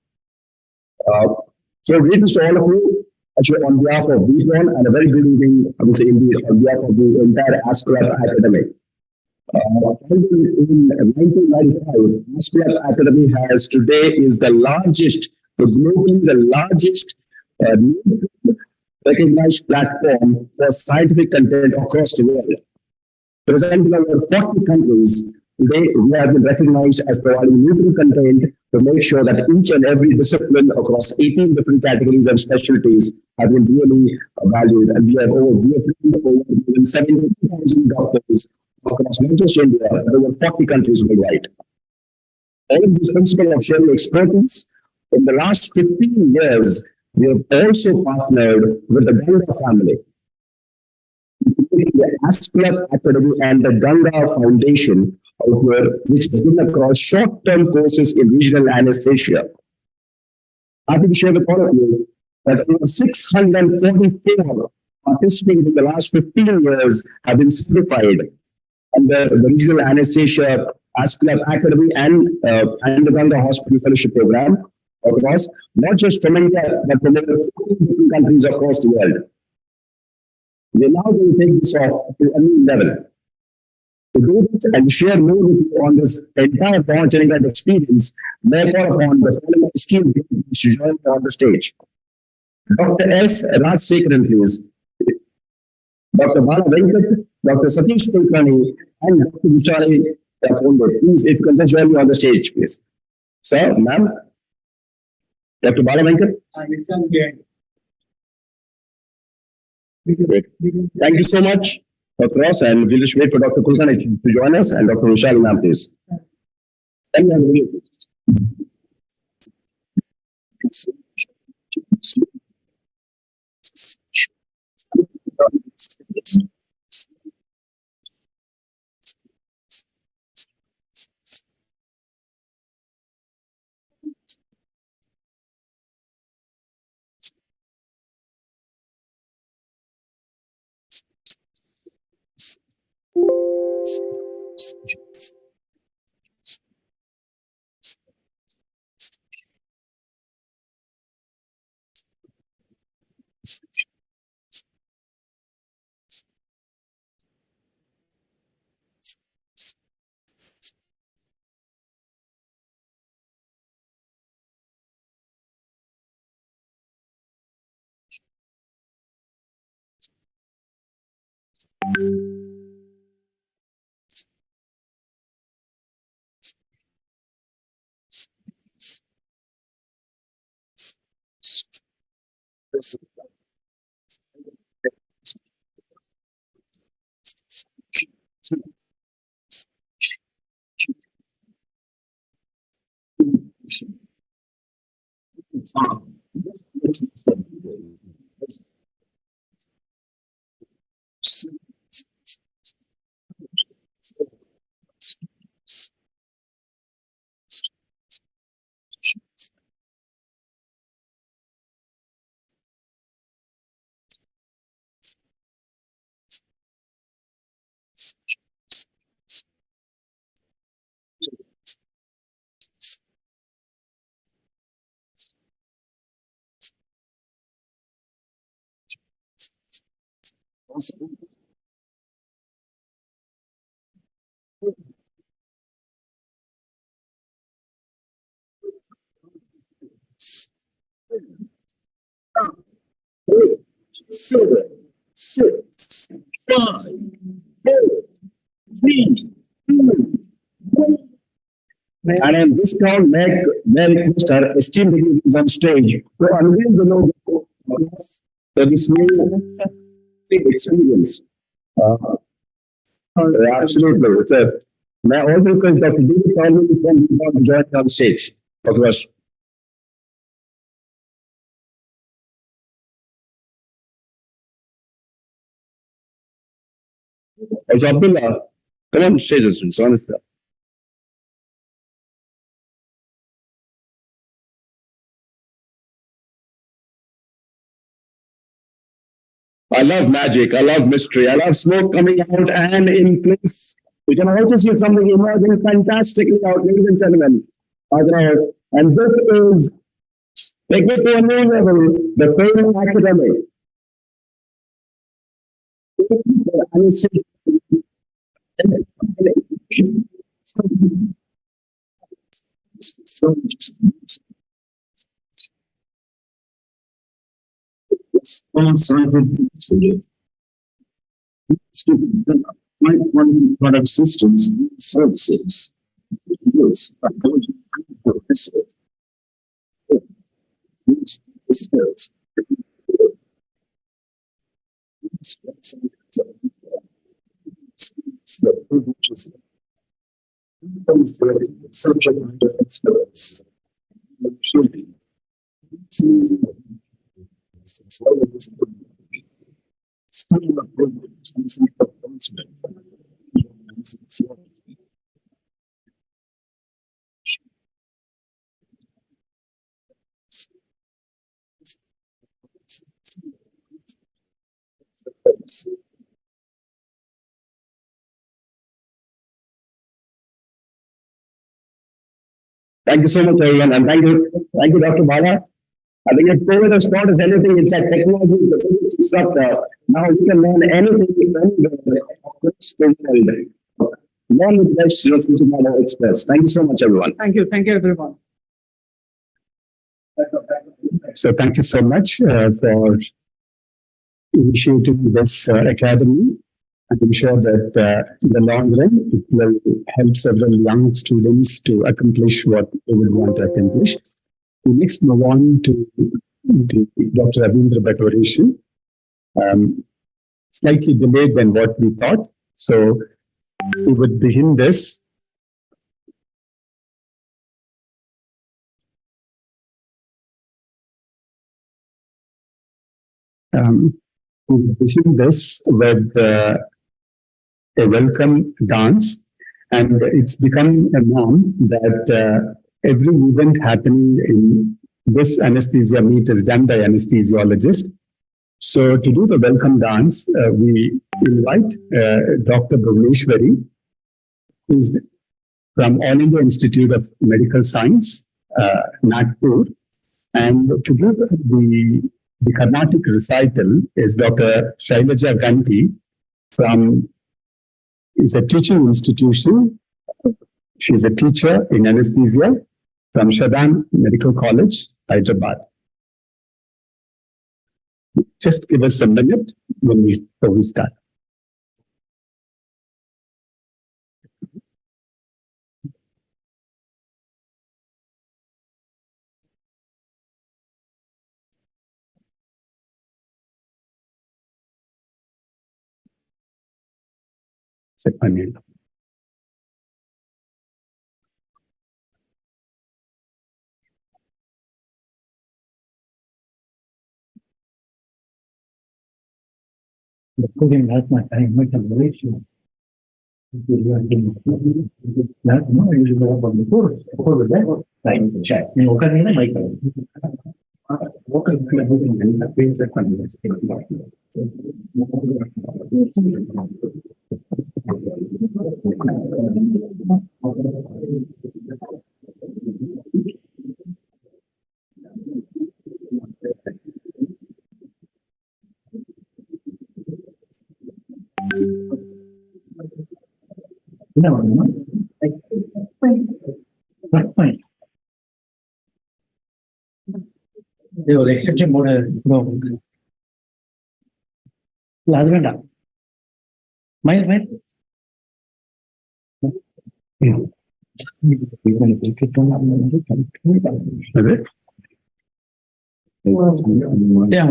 So greetings to all of you, actually on behalf of BBON, and a very good evening, I would say indeed, on behalf of the entire Esculap Academy. In 1995, Esculap Academy is the largest, globally the largest recognized platform for scientific content across the world. Present in over 40 countries, today we have been recognized as providing neutral content to make sure that each and every discipline across 18 different categories and specialties have been really valued. And we have over 70,000 doctors across not just India, but over 40 countries worldwide. All of this principle of sharing expertise, in the last 15 years, we have also partnered with the Ganga family, the Esculap Academy and the Ganga Foundation, which has been across short-term courses in regional anesthesia. Happy to share with all of you that over 644 participating in the last 15 years have been certified under the Regional Anaesthesia Vascular Academy and the Ganga Hospital Fellowship Program across not just from India, but from different countries across the world. We're now going to take this off to a new level. To do this and share more with you on this entire launch and event experience, therefore upon the following esteemed guests to join on the stage. Dr. S. Rajasekaran, please. Dr. Balavenkat, Dr. Satish Kulkarni, and Dr. Vishali Punde. Please, if you can just join me on the stage, please. Sir, ma'am. Dr. Balavenkat. Great. Thank you so much, Dr. Ross, and we'll just wait for Dr. Kulkarni to join us, and Dr. Vishali, ma'am, please. Seven, 6, 5, 4, 3, 2, 1. And in this round, may request our esteemed dignitaries on stage to unveil the logo for this new experience. Absolutely. So, may I also request Dr. David Carlin to join on stage. Dr. Rush. Also, Abdullah, come on stage as well. I love magic. I love mystery. I love smoke coming out and in place. We can also see something emerging fantastically out, ladies and gentlemen. And this is, take it to a new level, the famous academic. Product systems and services. Thank you so much, everyone. And thank you, Dr. Bala. I think if COVID has taught us anything, it's that technology is disruptor. Now you can learn anything, learn with best students which are our experts. Thank you so much, everyone. Thank you, everyone. So thank you so much for initiating this academy. And I'm sure that in the long run, it will help several young students to accomplish what they would want to accomplish. We next move on to the Dr. Ravindra Bhat Oration. Slightly delayed than what we thought. So we would begin this. We would begin this with a welcome dance. And it's become a norm that every event happening in this anesthesia meet is done by anesthesiologists. So to do the welcome dance, we invite Dr. Bhuvaneshwari, who's from All India Institute of Medical Science, Nagpur. And to do the Carnatic recital is Dr. Shailaja Ganti from, is a teaching institution. She's a teacher in anesthesia from Shadan Medical College, Hyderabad. Just give us a minute before we start. The program has my time, my relation.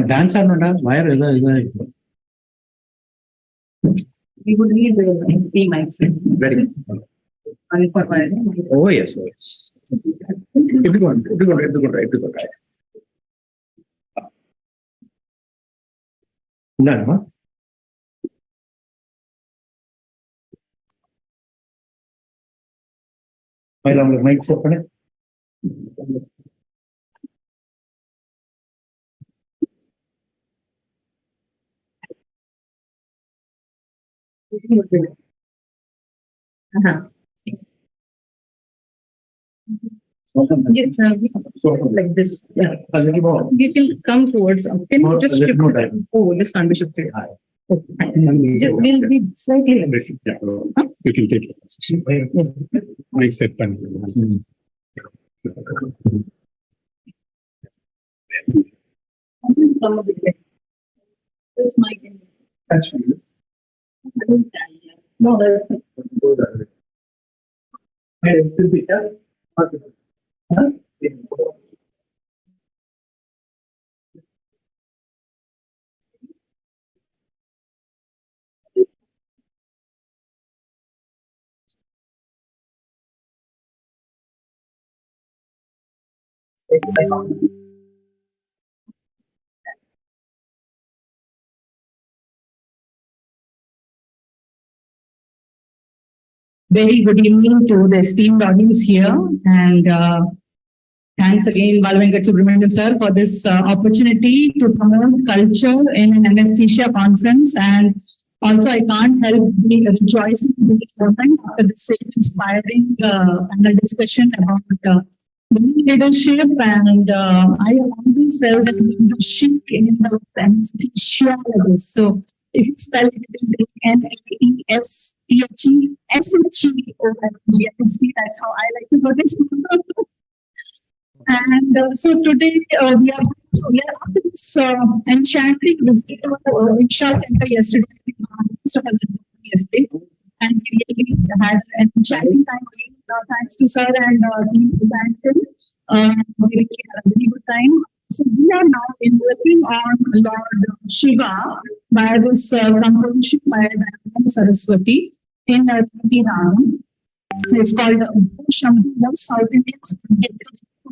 Dance We would need the mics. Very good. Oh, yes, yes. Everyone. No. My long mics open. Yes, like this. Yeah. You can come towards. Can you just shift? Oh, this can't be shifted. Okay. We'll be slightly. Huh? You can take it. Mic set. This mic. That's fine. No, that's Very good evening to the esteemed audience here, and thanks again, Balavenkat sir, for this opportunity to promote culture in an anesthesia conference. And also, I can't help be rejoicing in the moment after this inspiring panel discussion about leadership, and I always felt that there is a she in the anesthesiologist. So if you spell it, it is Naesthesiologist. That's how I like to put it. And so today we are after this enchanting visit to Isha Center yesterday. Most of us did yesterday, and we really had an enchanting time. Thanks to sir and team thank him. We really had a very good time. So we are now working on Lord Shiva by this composition by the Saraswati in Ram. It's called Shambhu. Most South Indians get to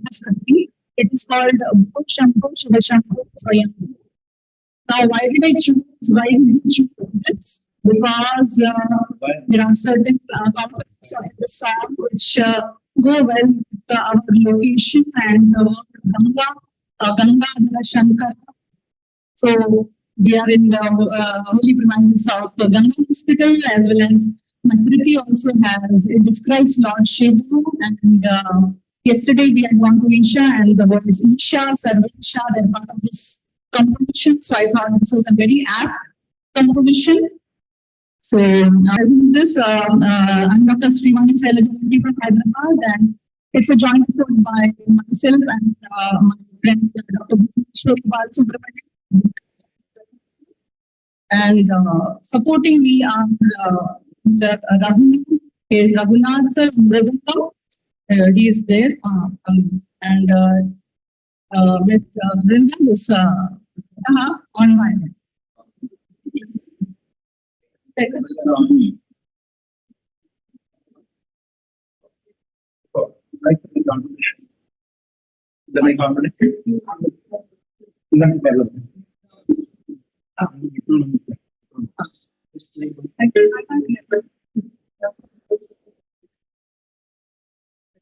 this country. It is called Shambhu Shiva Shambhu Swayambhu. Now, why did I choose this? Because there are certain components of the song which go well with our location and Ganga Shankar. So we are in the holy premises of the Ganga Hospital, as well as Madhuriti also has, it describes Lord Shiva, and yesterday we had gone to Isha, and the words Isha, Sarvesha, they're part of this composition. So I thought this was a very apt composition. So as in this, I'm Dr. Sriwani Sailajanti from Hyderabad, and it's a joint effort by myself and my friend Dr. Subramanian. And supporting me are Mr. Ravindra, Raghunath sir, Ravindra, he is there, and Ms. Ravindra is online.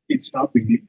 It's stopping.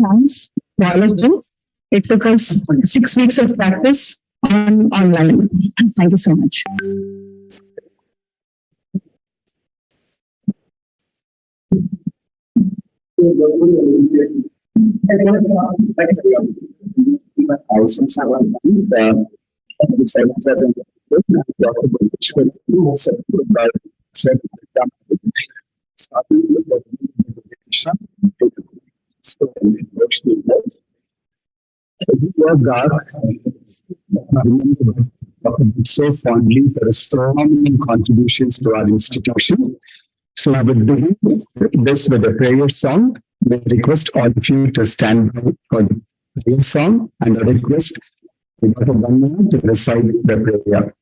Thanks to all of them. It took us 6 weeks of practice online. Thank you so much. So fondly for his strong contributions to our institution. So I would begin this with a prayer song. We request all of you to stand for the prayer song, and I request Dr. Ganga to recite the prayer.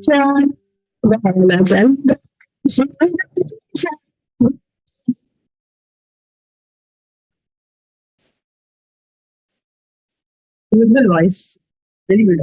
Good voice. Very good.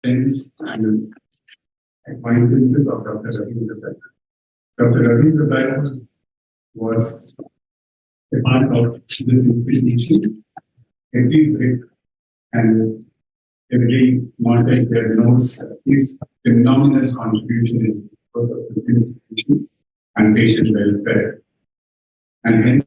Friends and acquaintances of Dr. Ravindra Bhat. Dr. Ravindra Bhat was a part of this institution. Every brick and every mountain there knows his phenomenal contribution in both of the institution and patient welfare. And hence,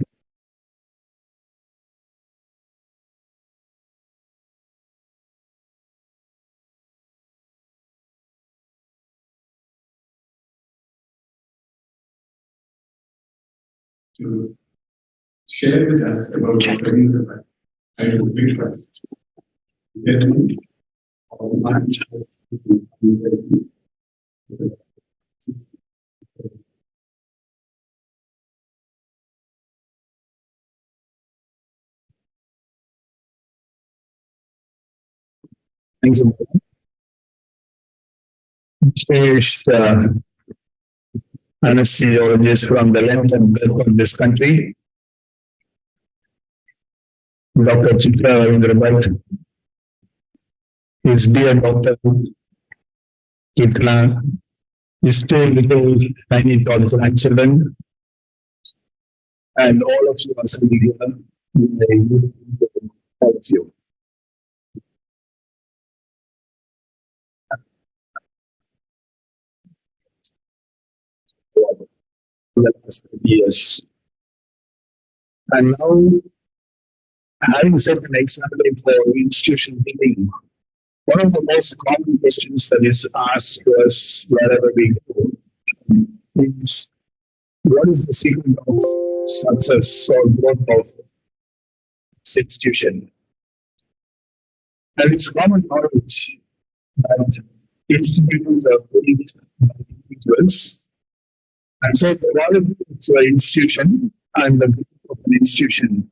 to share with us about Dr. Ravindra Bhat, I would request gentlemen of March. Thank you. Cherished anesthesiologists from the length and breadth of this country, Dr. Ravindra Bhat, his dear Dr. Chitra, his two little tiny toddler grandchildren, and all of you are sitting here. All of you. Years. And now, having set an example for institution building, one of the most common questions that is asked to us wherever we go is, what is the secret of success or growth of this institution? And it's common knowledge that institutions are built by individuals. And so the quality of the institution and the growth of an institution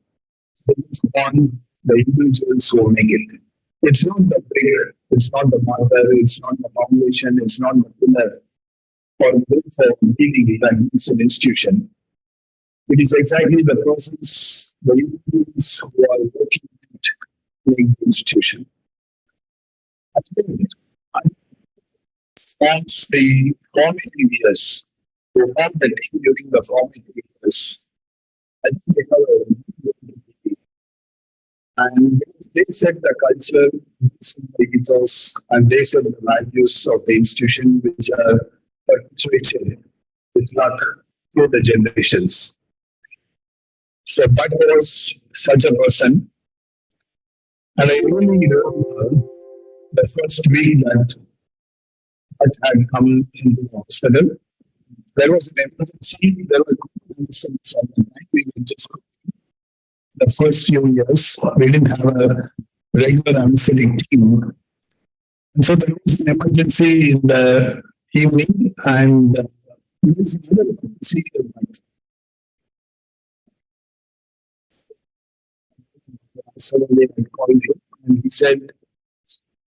depends upon the individuals who make it. It's not the prayer, it's not the mother, it's not the foundation, it's not the pillar or for building that makes an institution. It is exactly the persons, the individuals who are working to make the institution. I think that's the formative years. To form the team during the formative years, I think they have a and they set the culture, they set the ethos, and they set the values of the institution, which are perpetuated with luck through the generations. So Bhat was such a person, and I really remember the first week that Bhat had come into the hospital. There was an emergency, there were medicines at the night. We were just the first few years, we didn't have a regular anesthetic team. And so there was an emergency in the evening, and there was another emergency at night. Suddenly I called him and he said,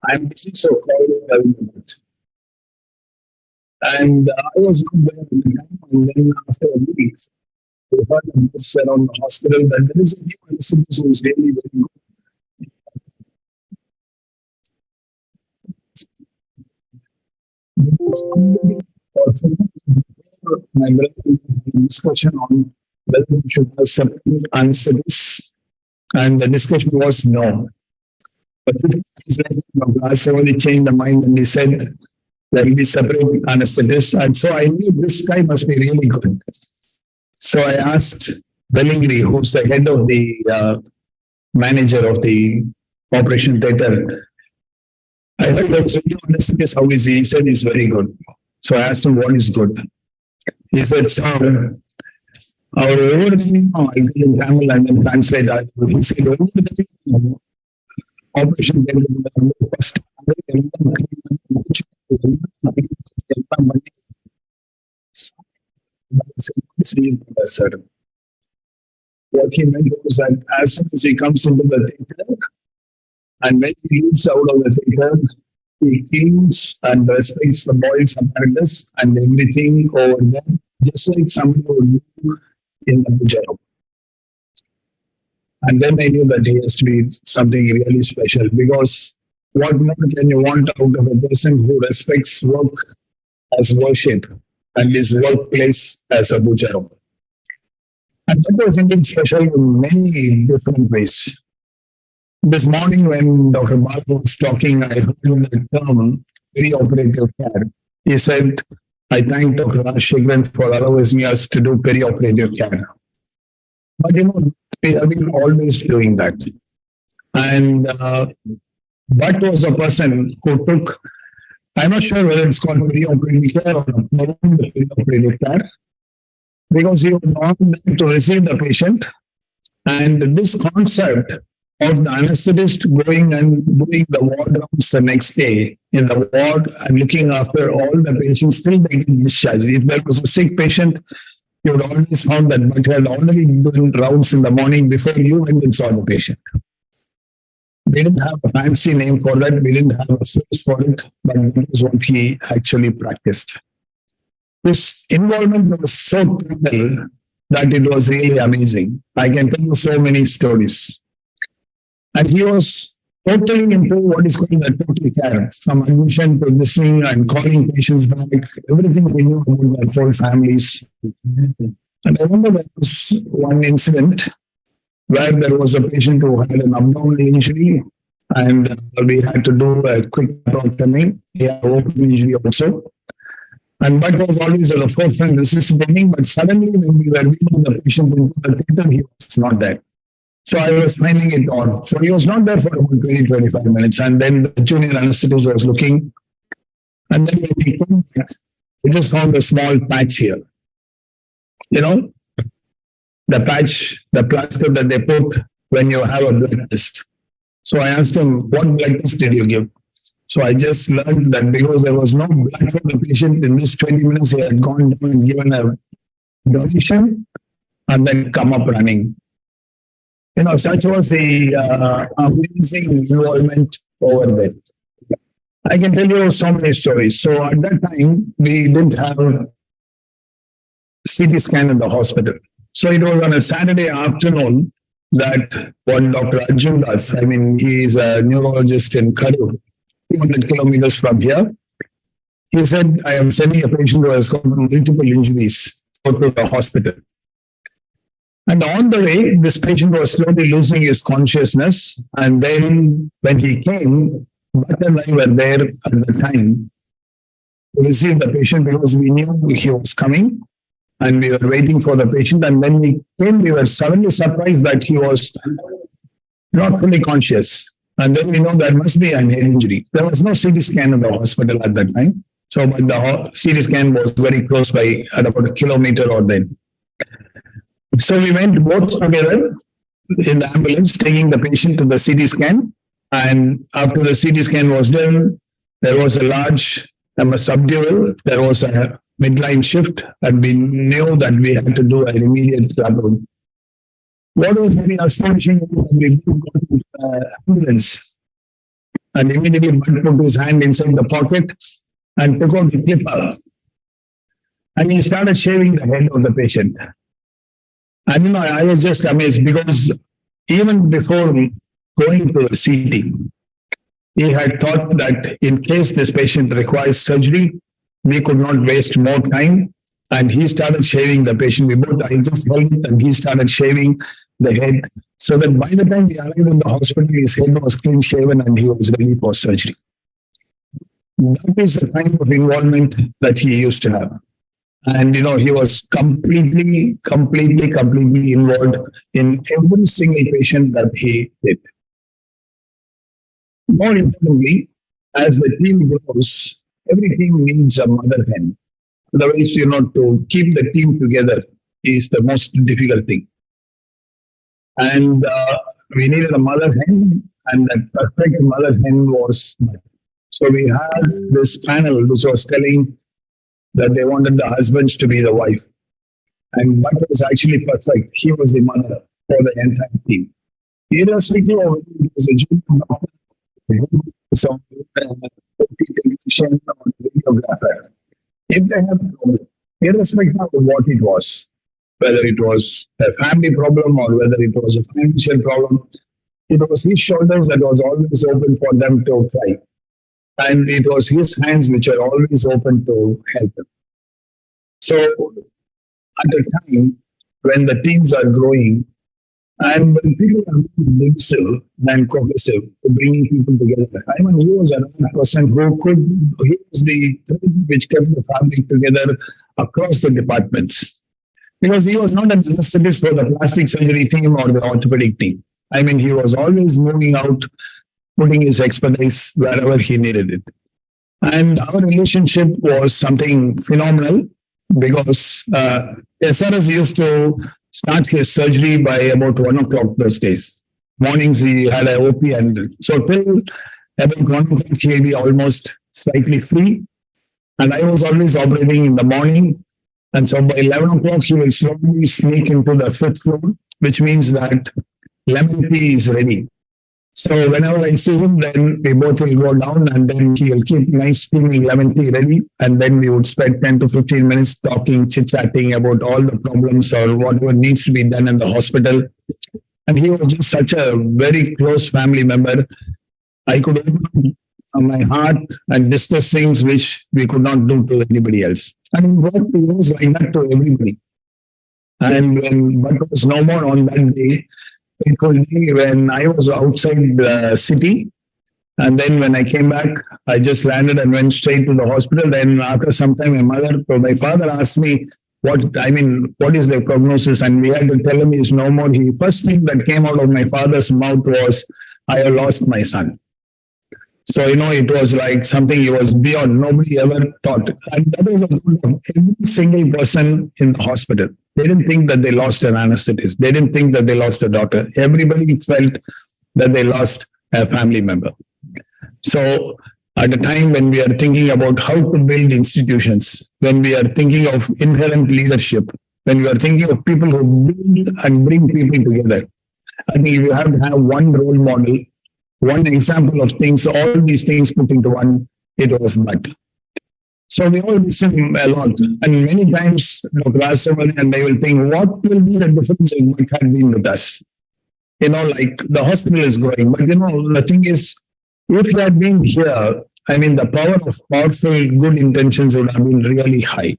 I'm busy, so call me. And I was not there at the time, and then after a week, we heard a news around the hospital that there is a new anesthetic who is really very good. My brother had a discussion on whether we should have separate anesthetists, and the discussion was no. But Raj only changed the mind and he said, there will be separate anesthetists. And so I knew this guy must be really good. So I asked Bellingry, who's the head of the manager of the operation theatre, I heard that video anesthetist, how is he? He said he's very good. So I asked him what is good. He said, sir, our overthinking, I will in Tamil and then translate that. He said, overthinking operation first. Sir. What he meant was that as soon as he comes into the theater, and when he leaves out of the theater, he cleans and respects the body's apparatus and everything over there, just like somebody would do in the puja room. And then I knew that he has to be something really special, because what more can you want out of a person who respects work as worship and his workplace as a puja room? And that was indeed special in many different ways. This morning when Dr. Bhat was talking, I heard the term perioperative care. He said, I thank Dr. Rajasekaran for allowing us to do perioperative care. But we have been always doing that. And Bhat was a person who took, I'm not sure whether it's called perioperative care or not, perioperative care, because he was on there to receive the patient. And this concept of the anesthetist going and doing the ward rounds the next day in the ward and looking after all the patients till they get discharged. If there was a sick patient, you would always found that Bhat had already doing rounds in the morning before you went and saw the patient. We didn't have a fancy name for that. We didn't have a space for it, but that was what he actually practiced. This involvement was so critical that it was really amazing. I can tell you so many stories. And he was totally into what is called the total care, from admission to listening and calling patients back, everything we knew about their whole families. And I remember there was one incident where there was a patient who had an abdominal injury, and we had to do a quick tracheotomy. He had an open injury also. And Bhat was always at the forefront resisting, but suddenly when we were leading the patient into the theater, he was not there. So I was finding it odd. So he was not there for about 20-25 minutes. And then the junior anesthetist was looking. And then when he came back, we just found a small patch here. The patch, the plaster that they put when you have a blood test. So I asked him, what blood test did you give? So I just learned that because there was no blood for the patient in this 20 minutes, he had gone down and given a donation and then come up running. Such was the amazing involvement over there. I can tell you so many stories. So at that time, we didn't have CT scan in the hospital. So it was on a Saturday afternoon that what Dr. Arjun does, he is a neurologist in Karur, 200 kilometers from here. He said, I am sending a patient who has got multiple injuries to the hospital. And on the way, this patient was slowly losing his consciousness. And then when he came, Bhat and I were there at the time to receive the patient because we knew he was coming and we were waiting for the patient. And when he came, we were suddenly surprised that he was not fully conscious. And then we know there must be an head injury. There was no CT scan in the hospital at that time. So, but the CT scan was very close by at about 1 kilometer or then. So we went both together in the ambulance, taking the patient to the CT scan. And after the CT scan was done, there was a large subdural. There was a midline shift, and we knew that we had to do an immediate turnaround. What was very astonishing was that we got to the ambulance, and immediately Bhat put his hand inside the pocket and took out the clipper. And he started shaving the head of the patient. And I was just amazed because even before going to the CT, he had thought that in case this patient requires surgery, we could not waste more time. And he started shaving the patient. I just held it and he started shaving the head so that by the time we arrived in the hospital, his head was clean shaven and he was ready for surgery. That is the kind of involvement that he used to have. And, he was completely involved in every single patient that he did. More importantly, as the team grows, every team needs a mother hen. Otherwise, to keep the team together is the most difficult thing. And we needed a mother hen, and that perfect mother hen was Bhat. So we had this panel which was telling that they wanted the husbands to be the wife. And Bhat was actually perfect. He was the mother for the entire team. Irrespective of whether it was a junior doctor, some technician or videographer, if they have a problem, irrespective of what it was, whether it was a family problem or whether it was a financial problem, it was his shoulders that was always open for them to try. And it was his hands which are always open to help them. So at a time when the teams are growing and when people are more divisive than cohesive to bringing people together, I mean, he was another person he was the thread which kept the family together across the departments. Because he was not an anesthetist for the plastic surgery team or the orthopedic team. I mean, he was always moving out, putting his expertise wherever he needed it. And our relationship was something phenomenal because SRS used to start his surgery by about 1 o'clock those days. Mornings he had an OP, and so till about 1 o'clock he'll be almost slightly free. And I was always operating in the morning. And so by 11 o'clock, he will slowly sneak into the 5th floor, which means that lemon tea is ready. So whenever I see him, then we both will go down and then he will keep nice steaming lemon tea ready. And then we would spend 10 to 15 minutes talking, chit-chatting about all the problems or whatever needs to be done in the hospital. And he was just such a very close family member. I could open up my heart and discuss things which we could not do to anybody else. And he was like that to everybody. And when Bhat was no more on that day, it was when I was outside the city. And then when I came back, I just landed and went straight to the hospital. Then after some time, my father asked me, what is the prognosis? And we had to tell him he's no more. The first thing that came out of my father's mouth was, I have lost my son. So, it was like something he was beyond. Nobody ever thought. And that was a good of every single person in the hospital. They didn't think that they lost an anesthetist. They didn't think that they lost a doctor. Everybody felt that they lost a family member. So at a time when we are thinking about how to build institutions, when we are thinking of inherent leadership, when we are thinking of people who build and bring people together, I think you have to have one role model, one example of things, all these things put into one, it was Bhat. So we all listen a lot. And many times, Dr. Rajasekaran and I will think, what will be the difference in what had been with us? Like the hospital is growing. But the thing is, if he had been here, the power of powerful good intentions would have been really high.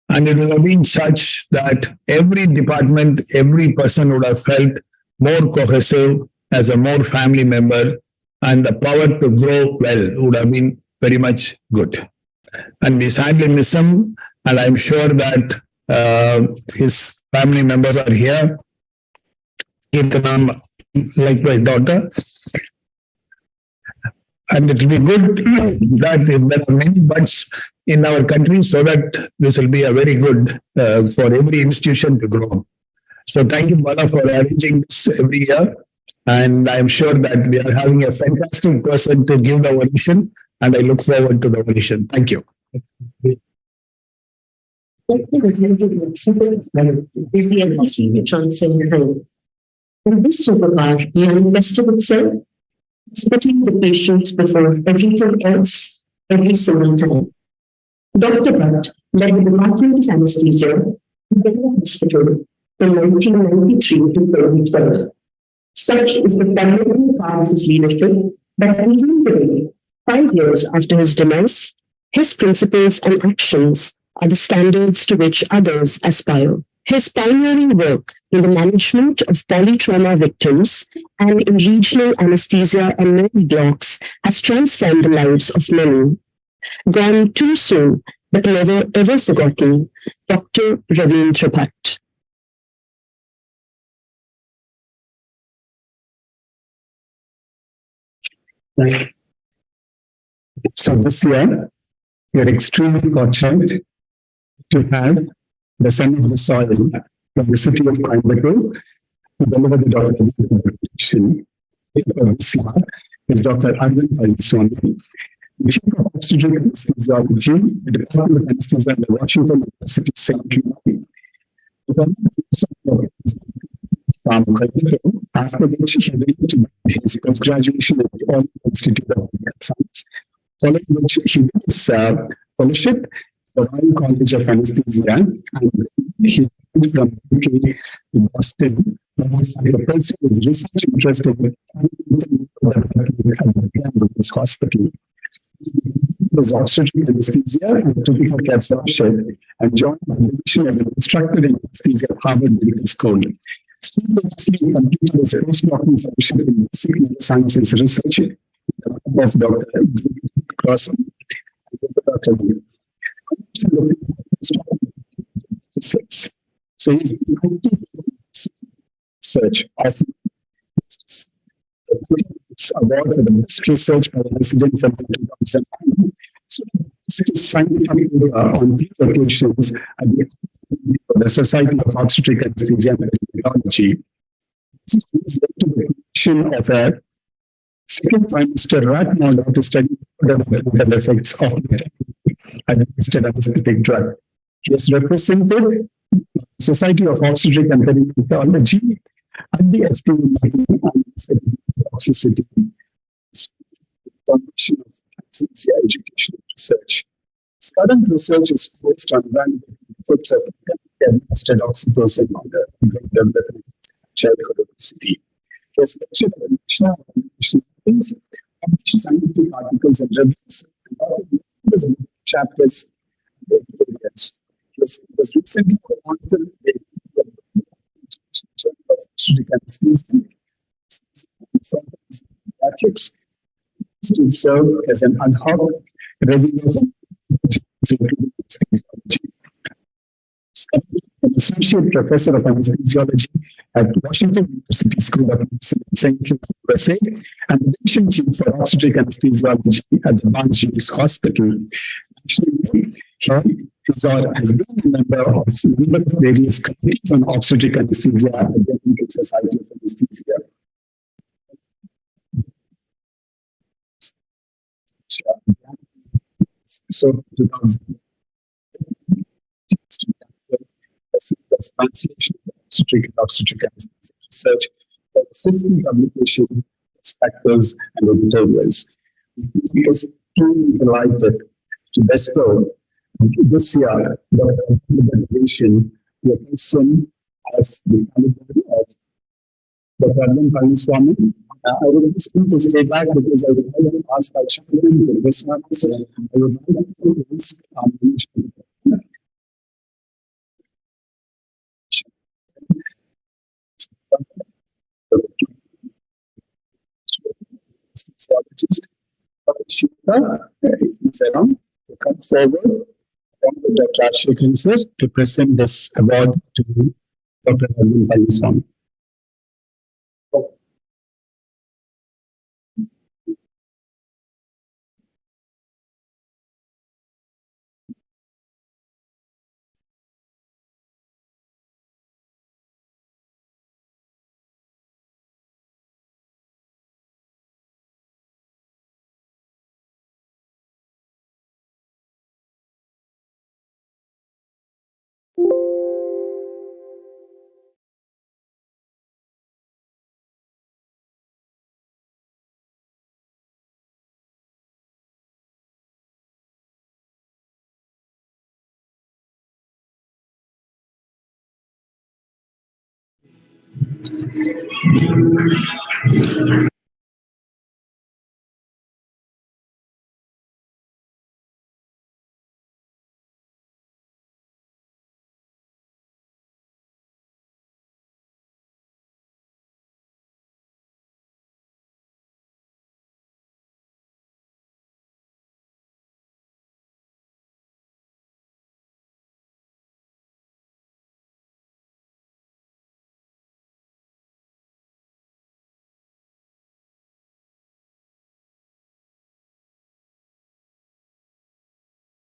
And it would have been such that every department, every person would have felt more cohesive as a more family member, and the power to grow well would have been very much good. And we sadly miss him, and I'm sure that his family members are here. Kirtanam, like my daughter. And it will be good that there are many Bhats in our country so that this will be a very good for every institution to grow. So thank you, Bala, for arranging this every year. And I'm sure that we are having a fantastic person to give the oration, and I look forward to the oration. Thank you. Is the energy which transcends time. In this superpower, you invested itself, putting the patient before everything else, every single time. Dr. Bhat led the Department of Anaesthesia in the hospital from 1993 to 2012. Such is the fundamental part of his leadership that even today, 5 years after his demise, his principles and actions are the standards to which others aspire. His pioneering work in the management of polytrauma victims and in regional anesthesia and nerve blocks has transformed the lives of many. Gone too soon, but never ever forgotten, Dr. Ravindra Bhat. So this year, we are extremely fortunate to have the son of the soil from the city of Coimbatore to deliver the doctoral dissertation for this year is Dr. Arvind Palanisamy, the Chief of Obstetric Anesthesiology, the Department of Anesthesia at the Washington University Center. From Coimbatore, after which he went to his postgraduation at the Organised Institute of Health Science, following which he did his fellowship at the Royal College of Anaesthesia, and he moved from UK to Boston, where he started pursuing his research interest in this hospital. Was obstetric anesthesia and critical care fellowship and joined the division as an instructor in anesthesia at Harvard Medical School. Simultaneously, he completed his postdoctoral fellowship in basic neurosciences research of Dr. Crosby. So he's research of award for the best research by the resident from 2009. So this is scientific on 3 occasions at the Society of Obstetric Anesthesia and Radiology. This is led to the creation of a second trimester rat model to study the developmental effects of administered anesthetic drug. He has represented the Society of Obstetric and Radiology at the FDA meeting on toxicity, foundation of anesthesia education and research. His current research is focused on evaluating the effects of administered oxytocin on the brain development and childhood obesity. He has lectured at the national and international meetings, published scientific articles and reviews, and authored chapters and editorials. He was recently appointed of obstetric anesthesia pediatrics to serve as an ad hoc review of anesthesiology. An associate professor of anesthesiology at Washington University School of Medicine in St. Louis, USA, and the division chief for obstetric anesthesiology at the Barnes Jewish Hospital. Actually, he has been a member of various committees on obstetric anesthesia at the American Society of Anesthesia. So, 2000, the translation of obstetric anesthesia research, 50 publication perspectives and editorials. He was truly delighted to bestow this year the division to a person as the caliber of Dr. Arvind Palanisamy. I would just need to stay back because I would like to ask my children to listen up. I would like to ask to come forward along with Dr. Rajasekaran sir to present this award to Dr. Arvind Palanisamy.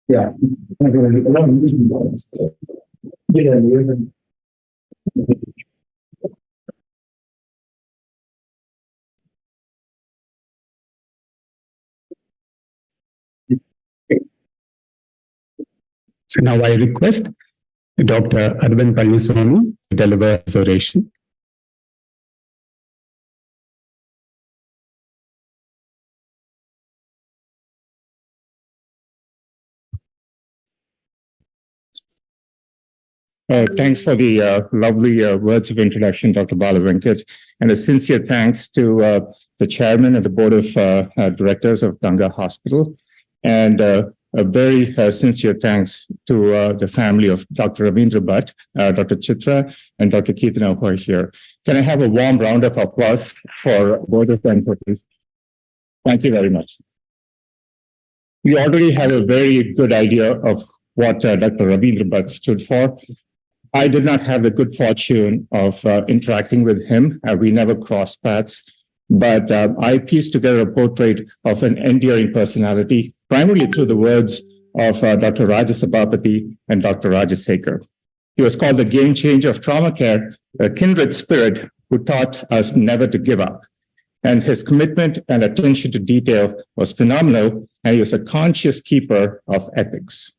Yeah. So now I request Dr. Arvind Palanisamy to deliver his oration. Thanks for the lovely words of introduction, Dr. Balavenkat, and a sincere thanks to the chairman and the board of directors of Ganga Hospital, and a very sincere thanks to the family of Dr. Ravindra Bhat, Dr. Chitra, and Dr. Keetana who are here. Can I have a warm round of applause for both of them, please? Thank you very much. We already have a very good idea of what Dr. Ravindra Bhat stood for. I did not have the good fortune of interacting with him. We never crossed paths, but I pieced together a portrait of an endearing personality, primarily through the words of Dr. Rajasekaran and Dr. Rajasekaran. He was called the game changer of trauma care, a kindred spirit who taught us never to give up. And his commitment and attention to detail was phenomenal, and he was a conscious keeper of ethics.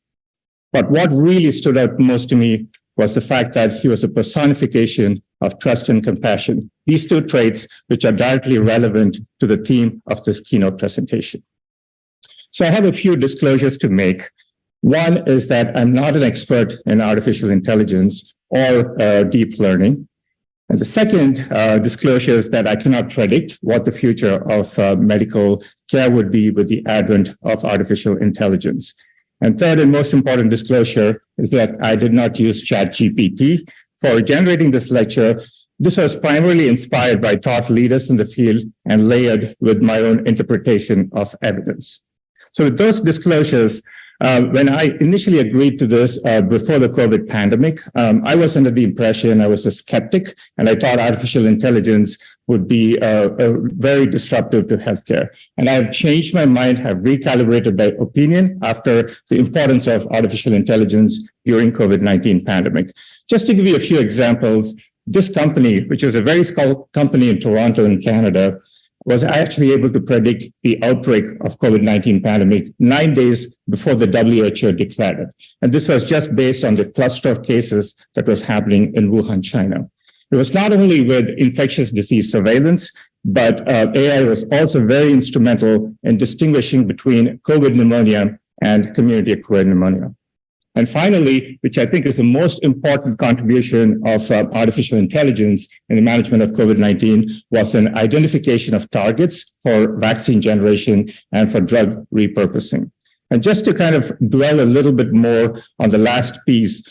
But what really stood out most to me was the fact that he was a personification of trust and compassion, these two traits which are directly relevant to the theme of this keynote presentation. So I have a few disclosures to make. One is that I'm not an expert in artificial intelligence or deep learning. And the second disclosure is that I cannot predict what the future of medical care would be with the advent of artificial intelligence. And third and most important disclosure is that I did not use ChatGPT for generating this lecture. This was primarily inspired by thought leaders in the field and layered with my own interpretation of evidence. So with those disclosures, when I initially agreed to this before the COVID pandemic, I was under the impression I was a skeptic, and I thought artificial intelligence would be very disruptive to healthcare. And I've changed my mind, have recalibrated my opinion after the importance of artificial intelligence during COVID-19 pandemic. Just to give you a few examples, this company, which is a very small company in Toronto in Canada, was actually able to predict the outbreak of COVID-19 pandemic 9 days before the WHO declared it. And this was just based on the cluster of cases that was happening in Wuhan, China. It was not only with infectious disease surveillance, but AI was also very instrumental in distinguishing between COVID pneumonia and community-acquired pneumonia. And finally, which I think is the most important contribution of artificial intelligence in the management of COVID-19, was an identification of targets for vaccine generation and for drug repurposing. And just to kind of dwell a little bit more on the last piece,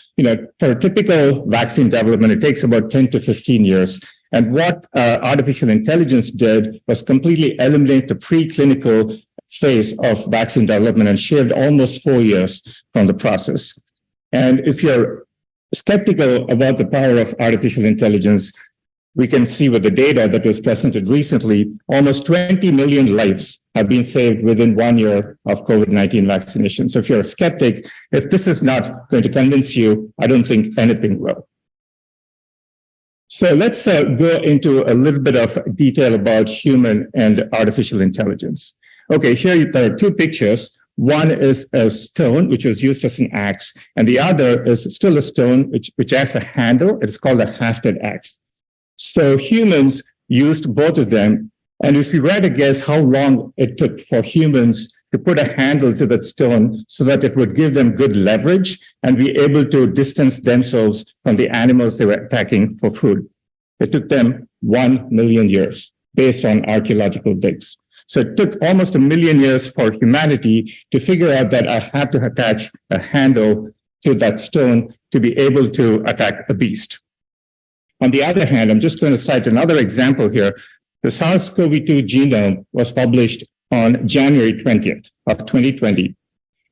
for a typical vaccine development, it takes about 10 to 15 years. And what artificial intelligence did was completely eliminate the preclinical phase of vaccine development and shaved almost 4 years from the process. And if you're skeptical about the power of artificial intelligence, we can see with the data that was presented recently, almost 20 million lives have been saved within 1 year of COVID-19 vaccination. So if you're a skeptic, if this is not going to convince you, I don't think anything will. So let's go into a little bit of detail about human and artificial intelligence. Okay, here there are two pictures. One is a stone, which was used as an axe, and the other is still a stone, which has a handle. It's called a hafted axe. So humans used both of them. And if you were to guess how long it took for humans to put a handle to that stone so that it would give them good leverage and be able to distance themselves from the animals they were attacking for food, it took them 1 million years based on archaeological digs. So it took almost 1 million years for humanity to figure out that I had to attach a handle to that stone to be able to attack a beast. On the other hand, I'm just going to cite another example here. The SARS-CoV-2 genome was published on January 20th of 2020.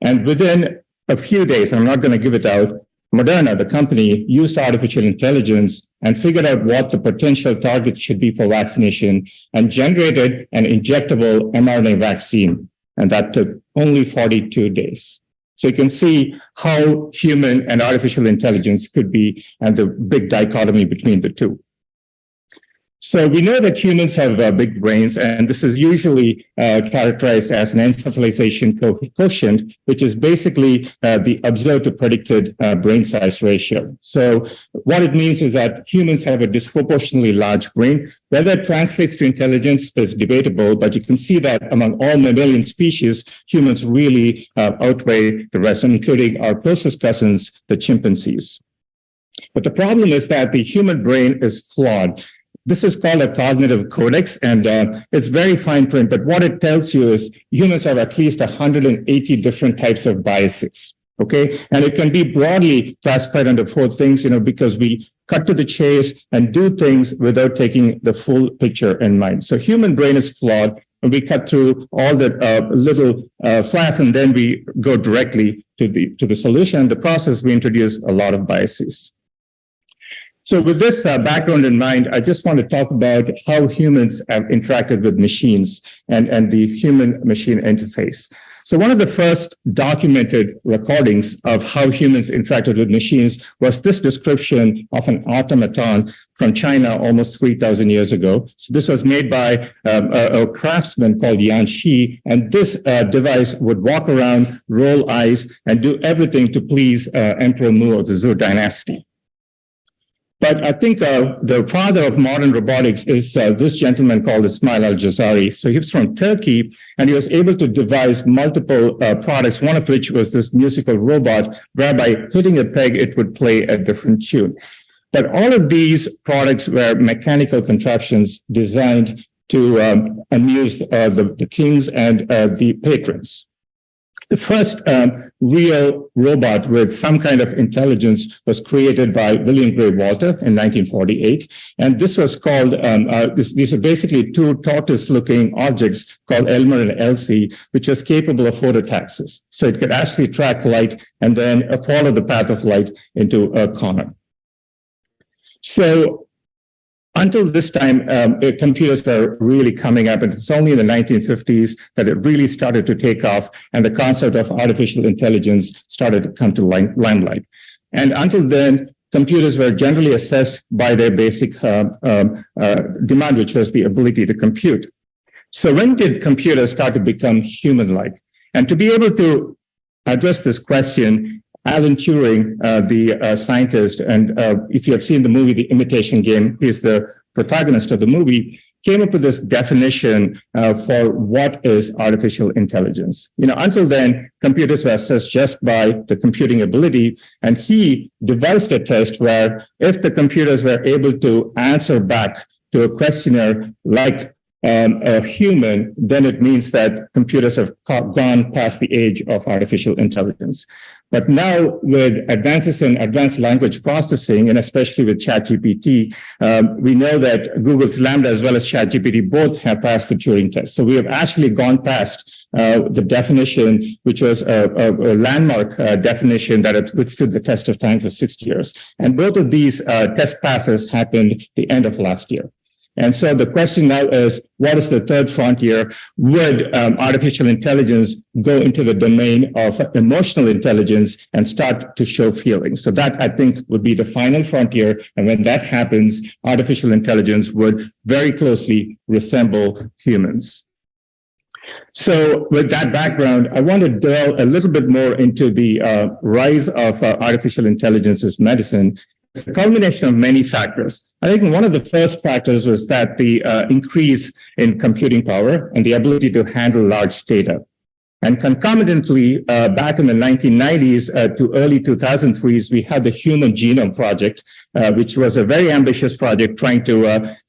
And within a few days, I'm not going to give it out, Moderna, the company, used artificial intelligence and figured out what the potential target should be for vaccination and generated an injectable mRNA vaccine. And that took only 42 days. So you can see how human and artificial intelligence could be, and the big dichotomy between the two. So we know that humans have big brains, and this is usually characterized as an encephalization quotient, which is basically the observed to predicted brain size ratio. So what it means is that humans have a disproportionately large brain. Whether it translates to intelligence is debatable, but you can see that among all mammalian species, humans really outweigh the rest, including our closest cousins, the chimpanzees. But the problem is that the human brain is flawed. This is called a cognitive codex, and it's very fine print, but what it tells you is humans have at least 180 different types of biases, okay? And it can be broadly classified under 4 things, because we cut to the chase and do things without taking the full picture in mind. So human brain is flawed, and we cut through all the little fluff, and then we go directly to the solution. In the process, we introduce a lot of biases. So with this background in mind, I just want to talk about how humans have interacted with machines and the human-machine interface. So one of the first documented recordings of how humans interacted with machines was this description of an automaton from China almost 3,000 years ago. So this was made by a craftsman called Yan Shi, and this device would walk around, roll eyes, and do everything to please Emperor Mu of the Zhou dynasty. But I think the father of modern robotics is this gentleman called Ismail Al-Jazari. So he was from Turkey, and he was able to devise multiple products, one of which was this musical robot, whereby hitting a peg, it would play a different tune. But all of these products were mechanical contraptions designed to amuse the kings and the patrons. The first real robot with some kind of intelligence was created by William Gray Walter in 1948. And this was called, these are basically 2 tortoise-looking objects called Elmer and Elsie, which was capable of phototaxis. So it could actually track light and then follow the path of light into a corner. So until this time, computers were really coming up, and it's only in the 1950s that it really started to take off, and the concept of artificial intelligence started to come to limelight. And until then, computers were generally assessed by their basic demand, which was the ability to compute. So when did computers start to become human-like? And to be able to address this question, Alan Turing, the scientist, and if you have seen the movie The Imitation Game, he's the protagonist of the movie, came up with this definition for what is artificial intelligence. Until then, computers were assessed just by the computing ability, and he devised a test where if the computers were able to answer back to a questionnaire like a human, then it means that computers have gone past the age of artificial intelligence. But now with advances in advanced language processing, and especially with ChatGPT, we know that Google's Lambda as well as ChatGPT both have passed the Turing test. So we have actually gone past the definition, which was a landmark definition that had withstood the test of time for 60 years. And both of these test passes happened the end of last year. And so the question now is, what is the third frontier? Would artificial intelligence go into the domain of emotional intelligence and start to show feelings? So that, I think, would be the final frontier. And when that happens, artificial intelligence would very closely resemble humans. So with that background, I want to delve a little bit more into the rise of artificial intelligence as medicine. It's a culmination of many factors. I think one of the first factors was that the increase in computing power and the ability to handle large data. And concomitantly, back in the 1990s to early 2003s, we had the Human Genome Project, which was a very ambitious project trying to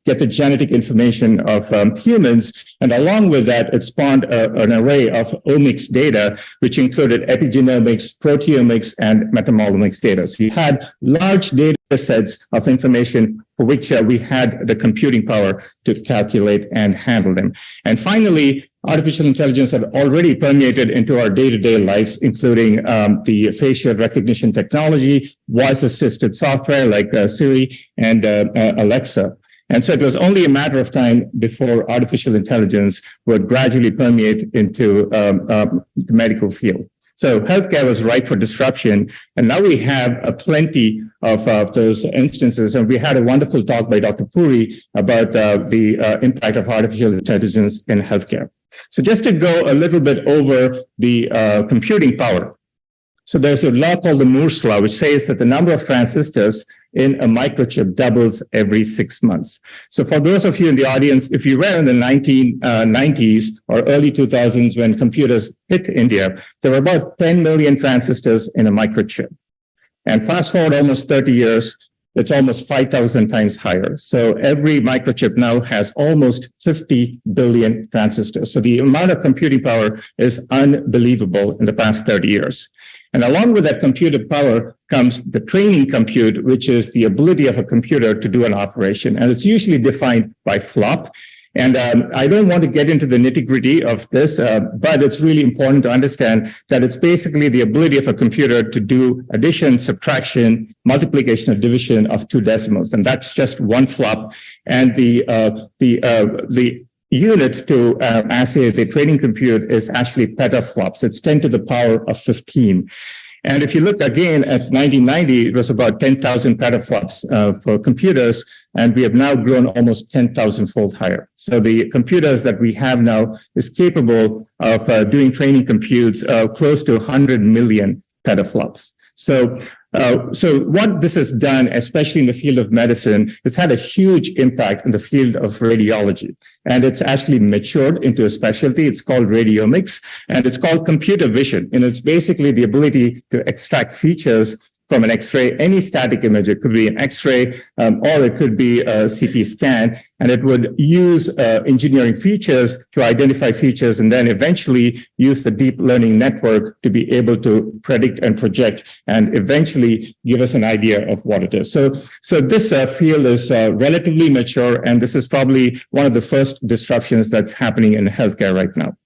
get the genetic information of humans. And along with that, it spawned an array of omics data, which included epigenomics, proteomics, and metabolomics data. So you had large data sets of information for which we had the computing power to calculate and handle them. And finally, artificial intelligence had already permeated into our day-to-day lives, including the facial recognition technology, voice-assisted software like Siri and Alexa. And so it was only a matter of time before artificial intelligence would gradually permeate into the medical field. So healthcare was ripe for disruption. And now we have plenty of those instances. And we had a wonderful talk by Dr. Puri about the impact of artificial intelligence in healthcare. So just to go a little bit over the computing power. So there's a law called the Moore's law, which says that the number of transistors in a microchip doubles every 6 months. So for those of you in the audience, if you were in the 1990s or early 2000s when computers hit India, there were about 10 million transistors in a microchip. And fast forward almost 30 years, it's almost 5,000 times higher. So every microchip now has almost 50 billion transistors. So the amount of computing power is unbelievable in the past 30 years. And along with that computer power comes the training compute, which is the ability of a computer to do an operation. And it's usually defined by flop. And I don't want to get into the nitty-gritty of this, but it's really important to understand that it's basically the ability of a computer to do addition, subtraction, multiplication, or division of 2 decimals. And that's just one flop. And the unit to assay the training compute is actually petaflops. It's 10 to the power of 15. And if you look again at 1990, it was about 10,000 petaflops for computers, and we have now grown almost 10,000-fold higher. So the computers that we have now is capable of doing training computes close to 100 million petaflops. So what this has done, especially in the field of medicine, it's had a huge impact in the field of radiology. And it's actually matured into a specialty. It's called radiomics, and it's called computer vision. And it's basically the ability to extract features from an X-ray, any static image. It could be an X-ray, or it could be a CT scan, and it would use engineering features to identify features and then eventually use the deep learning network to be able to predict and project and eventually give us an idea of what it is. So this field is relatively mature, and this is probably one of the first disruptions that's happening in healthcare right now.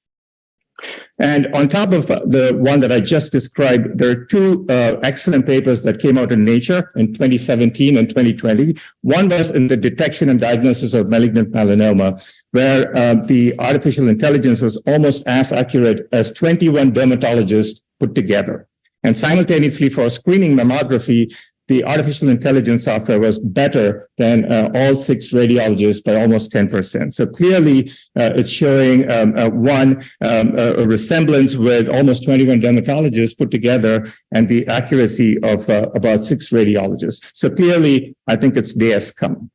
And on top of the one that I just described, there are 2 excellent papers that came out in Nature in 2017 and 2020. One was in the detection and diagnosis of malignant melanoma, where the artificial intelligence was almost as accurate as 21 dermatologists put together. And simultaneously for screening mammography, the artificial intelligence software was better than all 6 radiologists by almost 10%. So clearly, it's showing a resemblance with almost 21 dermatologists put together and the accuracy of about 6 radiologists. So clearly, I think its day has come.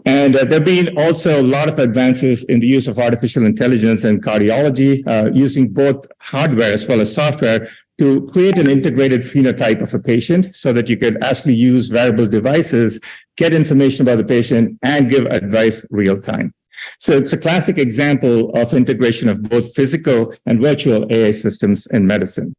And there have been also a lot of advances in the use of artificial intelligence in cardiology, using both hardware as well as software to create an integrated phenotype of a patient so that you could actually use wearable devices, get information about the patient, and give advice real time. So it's a classic example of integration of both physical and virtual AI systems in medicine.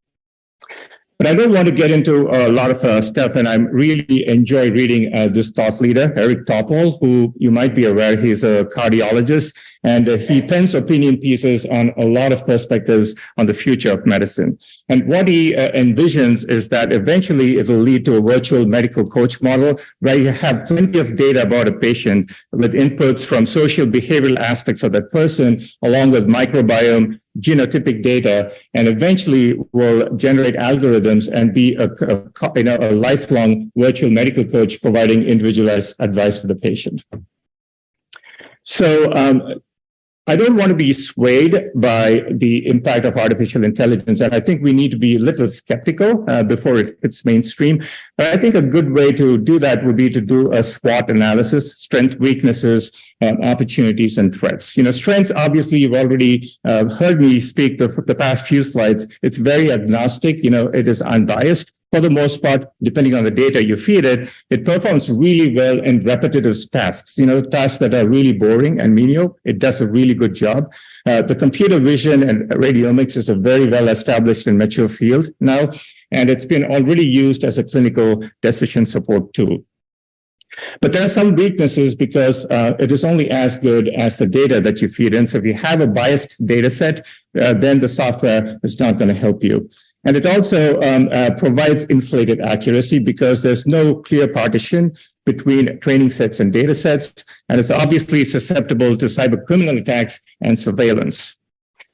But I don't want to get into a lot of stuff, and I really enjoy reading this thought leader, Eric Topol, who you might be aware, he's a cardiologist, and he pens opinion pieces on a lot of perspectives on the future of medicine. And what he envisions is that eventually it will lead to a virtual medical coach model where you have plenty of data about a patient with inputs from social behavioral aspects of that person, along with microbiome, genotypic data, and eventually will generate algorithms and be a lifelong virtual medical coach providing individualized advice for the patient. So I don't want to be swayed by the impact of artificial intelligence, and I think we need to be a little skeptical before it hits mainstream. But I think a good way to do that would be to do a SWOT analysis: strengths, weaknesses, opportunities, and threats. Strengths, obviously, you've already heard me speak the past few slides. It's very agnostic. It is unbiased. For the most part, depending on the data you feed it, it performs really well in repetitive tasks, tasks that are really boring and menial. It does a really good job. The computer vision and radiomics is a very well established and mature field now, and it's been already used as a clinical decision support tool. But there are some weaknesses because it is only as good as the data that you feed in. So if you have a biased data set, then the software is not going to help you. And it also provides inflated accuracy because there's no clear partition between training sets and data sets. And it's obviously susceptible to cyber criminal attacks and surveillance.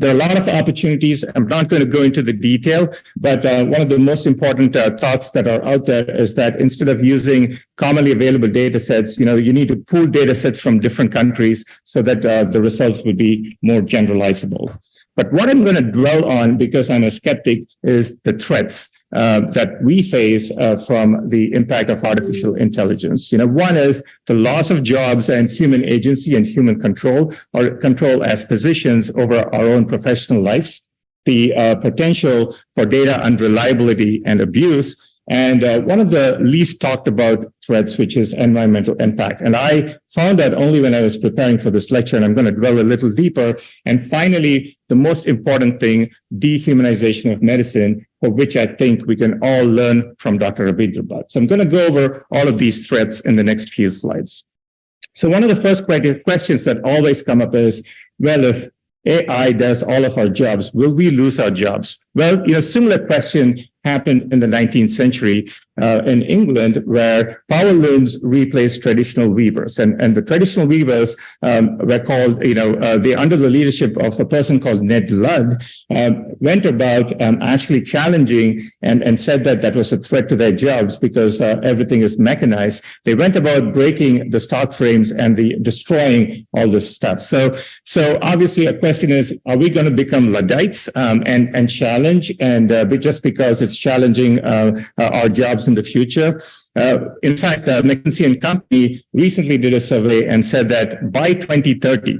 There are a lot of opportunities. I'm not going to go into the detail, but one of the most important thoughts that are out there is that instead of using commonly available data sets, you need to pool data sets from different countries so that the results would be more generalizable. But what I'm going to dwell on, because I'm a skeptic, is the threats that we face from the impact of artificial intelligence. One is the loss of jobs and human agency and human control, or control as physicians over our own professional lives, the potential for data unreliability and abuse, and one of the least talked about threats, which is environmental impact. And I found that only when I was preparing for this lecture, and I'm going to dwell a little deeper. And finally, the most important thing, dehumanization of medicine, for which I think we can all learn from Dr. Ravindra Bhat. So I'm going to go over all of these threats in the next few slides. So one of the first questions that always come up is, well, if AI does all of our jobs, will we lose our jobs? Well, similar question happened in the 19th century in England, where power looms replaced traditional weavers. And the traditional weavers were called, they under the leadership of a person called Ned Ludd, went about actually challenging and said that that was a threat to their jobs because everything is mechanized. They went about breaking the stock frames and destroying all this stuff. So obviously a question is, are we going to become Luddites and challenge, and just because it's challenging our jobs in the future? In fact, McKinsey & Company recently did a survey and said that by 2030,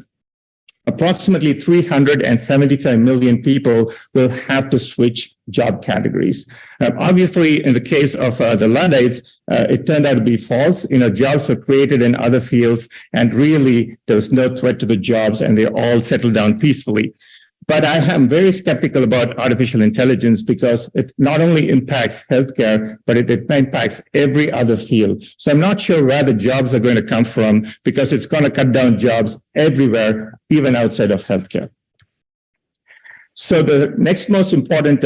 approximately 375 million people will have to switch job categories. Obviously, in the case of the Luddites, it turned out to be false. Jobs were created in other fields, and really there was no threat to the jobs, and they all settled down peacefully. But I am very skeptical about artificial intelligence because it not only impacts healthcare, but it impacts every other field. So I'm not sure where the jobs are going to come from, because it's going to cut down jobs everywhere, even outside of healthcare. So the next most important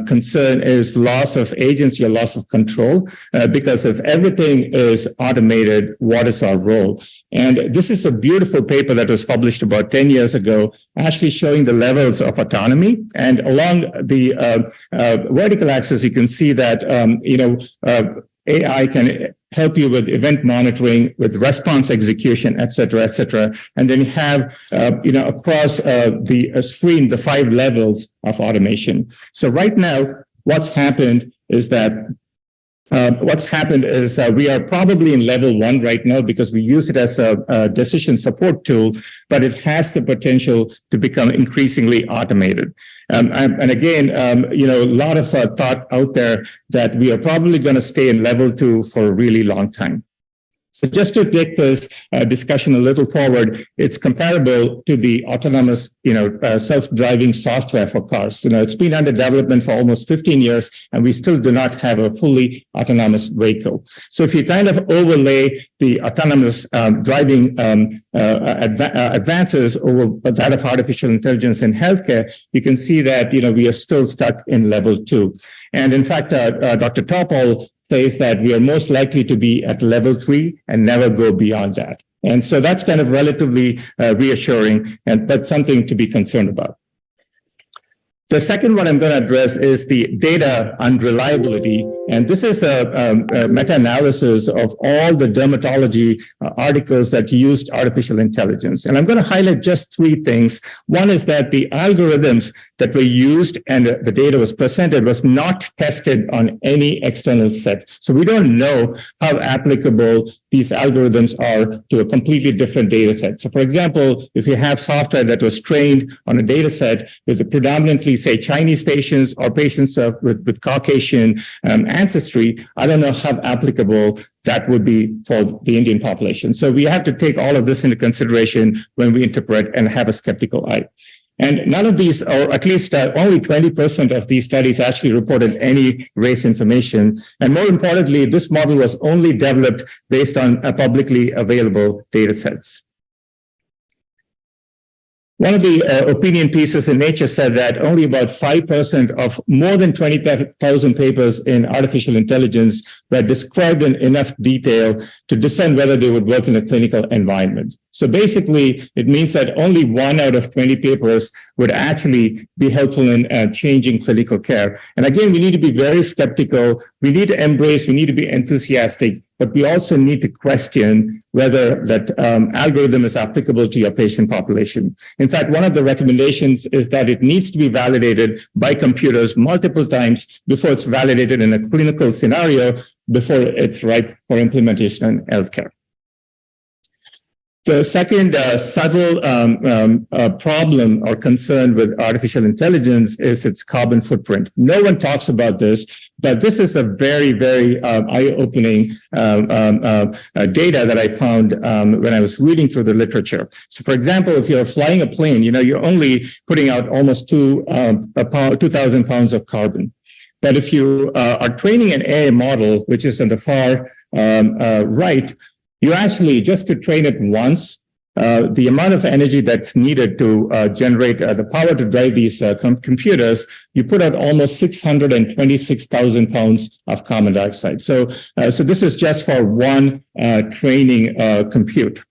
concern is loss of agency or loss of control, because if everything is automated, what is our role? And this is a beautiful paper that was published about 10 years ago, actually showing the levels of autonomy. And along the vertical axis, you can see that, AI can help you with event monitoring, with response execution, et cetera, et cetera. And then you have, across the screen, the 5 levels of automation. So right now, what's happened is we are probably in level 1 right now because we use it as a decision support tool, but it has the potential to become increasingly automated. And again, a lot of thought out there that we are probably going to stay in level 2 for a really long time. So just to take this discussion a little forward, it's comparable to the autonomous, self-driving software for cars. It's been under development for almost 15 years, and we still do not have a fully autonomous vehicle. So if you kind of overlay the autonomous driving advances over that of artificial intelligence in healthcare, you can see that, we are still stuck in level 2. And in fact, Dr. Topol says that we are most likely to be at level 3 and never go beyond that. And so that's kind of relatively reassuring, but something to be concerned about. The second one I'm going to address is the data unreliability. And this is a meta-analysis of all the dermatology articles that used artificial intelligence. And I'm going to highlight just 3 things. One is that the algorithms that were used and the data was presented was not tested on any external set. So we don't know how applicable these algorithms are to a completely different data set. So for example, if you have software that was trained on a data set with predominantly, say, Chinese patients or patients with Caucasian ancestry, I don't know how applicable that would be for the Indian population. So we have to take all of this into consideration when we interpret and have a skeptical eye. And none of these, or at least only 20% of these studies actually reported any race information. And more importantly, this model was only developed based on publicly available data sets. One of the opinion pieces in Nature said that only about 5% of more than 20,000 papers in artificial intelligence were described in enough detail to discern whether they would work in a clinical environment. So basically, it means that only 1 out of 20 papers would actually be helpful in changing clinical care. And again, we need to be very skeptical. We need to embrace, we need to be enthusiastic, but we also need to question whether that algorithm is applicable to your patient population. In fact, one of the recommendations is that it needs to be validated by computers multiple times before it's validated in a clinical scenario, before it's ripe for implementation in healthcare. The second subtle problem or concern with artificial intelligence is its carbon footprint. No one talks about this, but this is a very, very eye-opening data that I found when I was reading through the literature. So, for example, if you're flying a plane, you're only putting out almost 2,000 pounds of carbon. But if you are training an AI model, which is on the far right, you actually, just to train it once, the amount of energy that's needed to generate the power to drive these computers, you put out almost 626,000 pounds of carbon dioxide. So this is just for one training compute.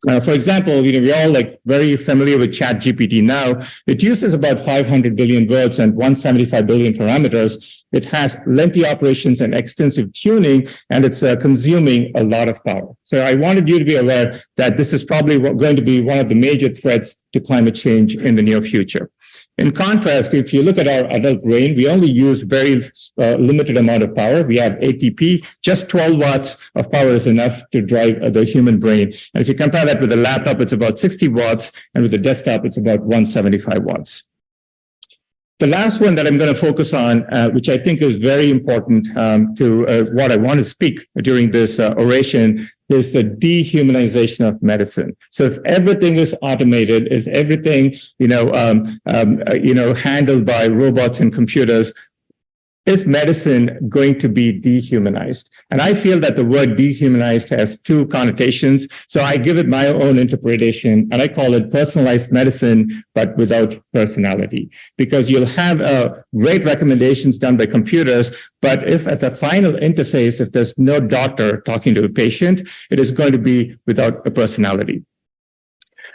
For example, we're all very familiar with ChatGPT now. It uses about 500 billion words and 175 billion parameters. It has lengthy operations and extensive tuning, and it's consuming a lot of power. So I wanted you to be aware that this is probably going to be one of the major threats to climate change in the near future. In contrast, if you look at our adult brain, we only use very limited amount of power. We have ATP, just 12 watts of power is enough to drive the human brain. And if you compare that with a laptop, it's about 60 watts, and with a desktop, it's about 175 watts. The last one that I'm going to focus on, which I think is very important to what I want to speak during this oration, is the dehumanization of medicine. So if everything is automated, is everything handled by robots and computers, is medicine going to be dehumanized? And I feel that the word dehumanized has two connotations. So I give it my own interpretation, and I call it personalized medicine, but without personality. Because you'll have great recommendations done by computers, but if at the final interface, if there's no doctor talking to a patient, it is going to be without a personality.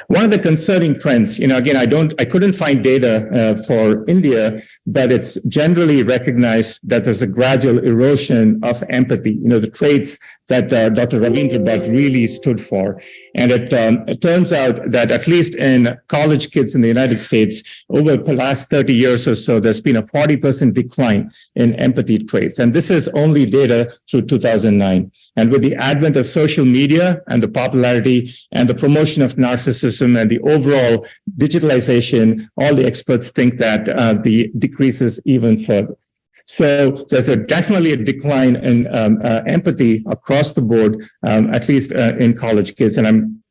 One of the concerning trends, again, I couldn't find data for India, but it's generally recognized that there's a gradual erosion of empathy, the traits that Dr. Ravindra Bhat really stood for. And it turns out that at least in college kids in the United States, over the last 30 years or so, there's been a 40% decline in empathy traits. And this is only data through 2009. And with the advent of social media and the popularity and the promotion of narcissism and the overall digitalization, all the experts think that the decreases even further. So there's definitely a decline in empathy across the board, at least in college kids. And I'm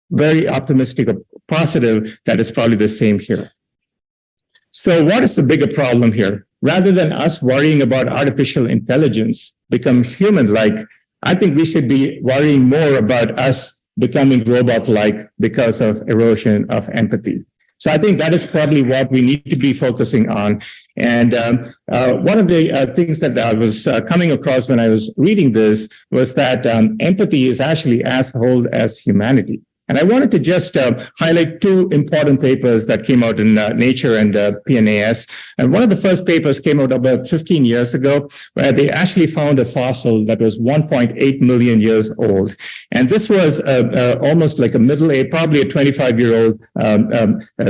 very optimistic or positive that it's probably the same here. So what is the bigger problem here? Rather than us worrying about artificial intelligence become human-like, I think we should be worrying more about us becoming robot-like because of erosion of empathy. So I think that is probably what we need to be focusing on. And one of the things that I was coming across when I was reading this was that empathy is actually as old as humanity. And I wanted to just highlight two important papers that came out in Nature and PNAS. And one of the first papers came out about 15 years ago, where they actually found a fossil that was 1.8 million years old. And this was almost like a middle-aged, probably a 25-year-old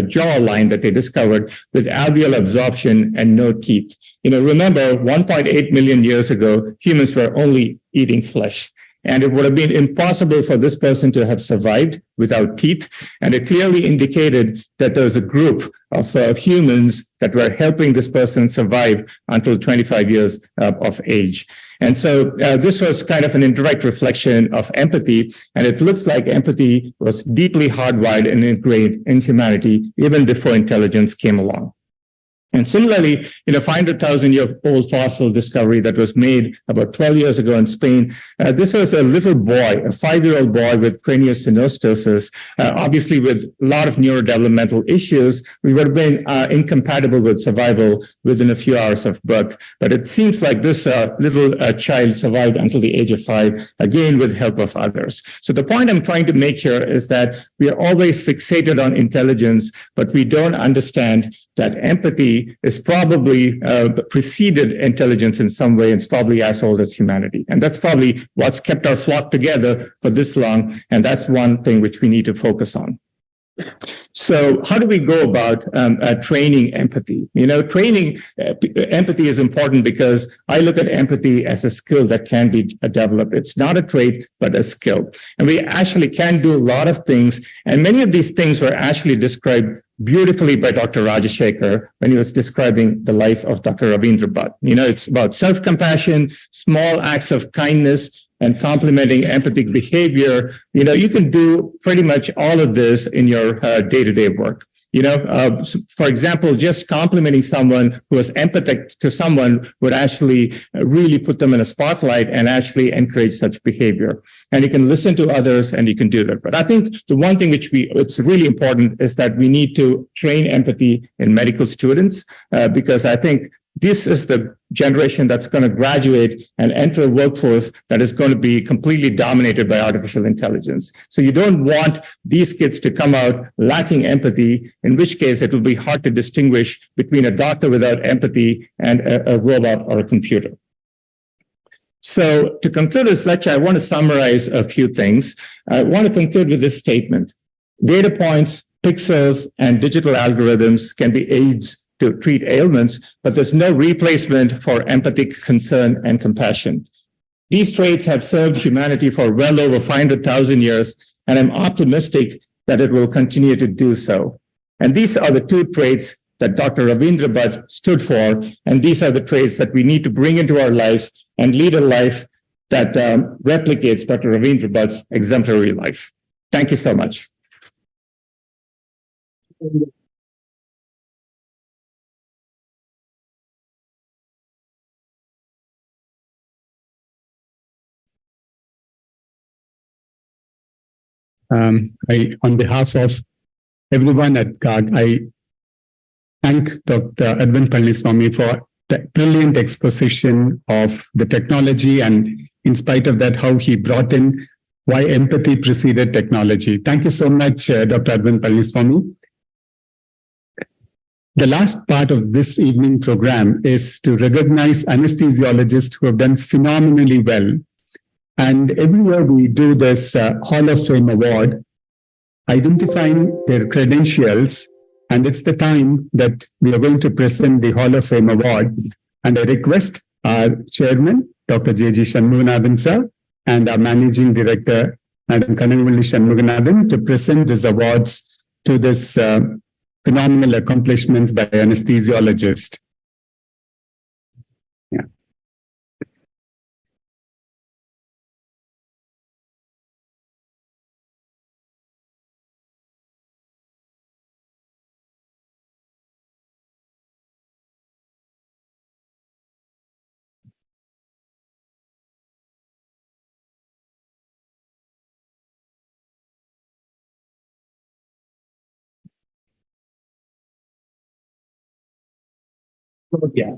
jawline that they discovered with alveolar absorption and no teeth. Remember, 1.8 million years ago, humans were only eating flesh. And it would have been impossible for this person to have survived without teeth. And it clearly indicated that there was a group of humans that were helping this person survive until 25 years of age. And so this was kind of an indirect reflection of empathy. And it looks like empathy was deeply hardwired and ingrained in humanity even before intelligence came along. And similarly, in a 500,000-year-old fossil discovery that was made about 12 years ago in Spain, this was a little boy, a 5-year-old boy with craniosynostosis, obviously with a lot of neurodevelopmental issues. We would have been incompatible with survival within a few hours of birth. But it seems like this little child survived until the age of 5, again with help of others. So the point I'm trying to make here is that we are always fixated on intelligence, but we don't understand that empathy is probably preceded intelligence in some way. It's probably as old as humanity. And that's probably what's kept our flock together for this long. And that's one thing which we need to focus on. So how do we go about training empathy? Training empathy is important because I look at empathy as a skill that can be developed. It's not a trait, but a skill. And we actually can do a lot of things. And many of these things were actually described beautifully by Dr. Rajasekaran when he was describing the life of Dr. Ravindra Bhat. It's about self-compassion, small acts of kindness, and complementing empathic behavior. You can do pretty much all of this in your day-to-day work. For example, just complimenting someone who is empathic to someone would actually really put them in a spotlight and actually encourage such behavior. And you can listen to others and you can do that. But I think the one thing it's really important is that we need to train empathy in medical students, because I think this is the generation that's going to graduate and enter a workforce that is going to be completely dominated by artificial intelligence. So you don't want these kids to come out lacking empathy, in which case it will be hard to distinguish between a doctor without empathy and a robot or a computer. So to conclude this lecture, I want to summarize a few things. I want to conclude with this statement. Data points, pixels, and digital algorithms can be aids to treat ailments, but there's no replacement for empathic concern and compassion. These traits have served humanity for well over 500,000 years, and I'm optimistic that it will continue to do so. And these are the two traits that Dr. Ravindra Bhat stood for, and these are the traits that we need to bring into our lives and lead a life that replicates Dr. Ravindra Bhat's exemplary life. Thank you so much. On behalf of everyone at GARC, I thank Dr. Arvind Palanisamy for the brilliant exposition of the technology, and in spite of that, how he brought in why empathy preceded technology. Thank you so much, Dr. Arvind Palanisamy. The last part of this evening program is to recognize anesthesiologists who have done phenomenally well. And every year we do this Hall of Fame award, identifying their credentials. And it's the time that we are going to present the Hall of Fame award. And I request our chairman, Dr. J.G. Shanmuganathan sir, and our managing director, Madam Kanagavalli Shanmuganathan, to present these awards to this phenomenal accomplishments by anesthesiologists. Yeah. Yeah.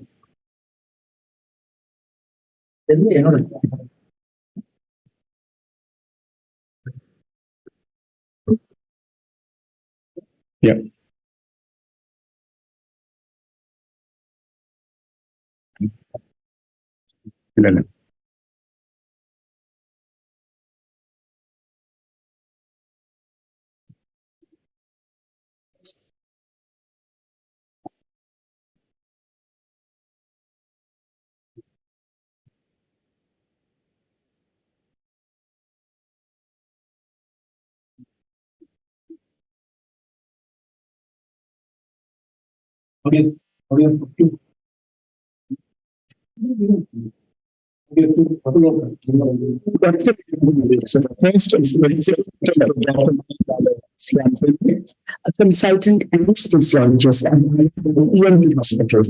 Yeah. Okay. First, a consultant anesthesiologist at ENT Hospital.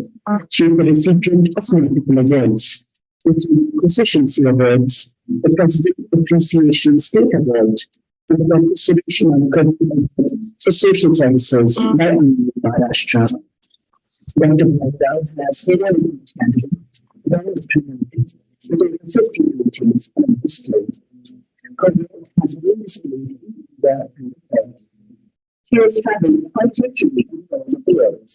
She is the recipient of multiple awards, including Proficiency Awards, the President Appreciation State Award, and the Restoration and Curriculum for Social Services by Maharashtra. Dr. Bhat has heroin candidates, with over 50 meetings on display. Her work has been displayed there and there. She has traveled quite literally across the world,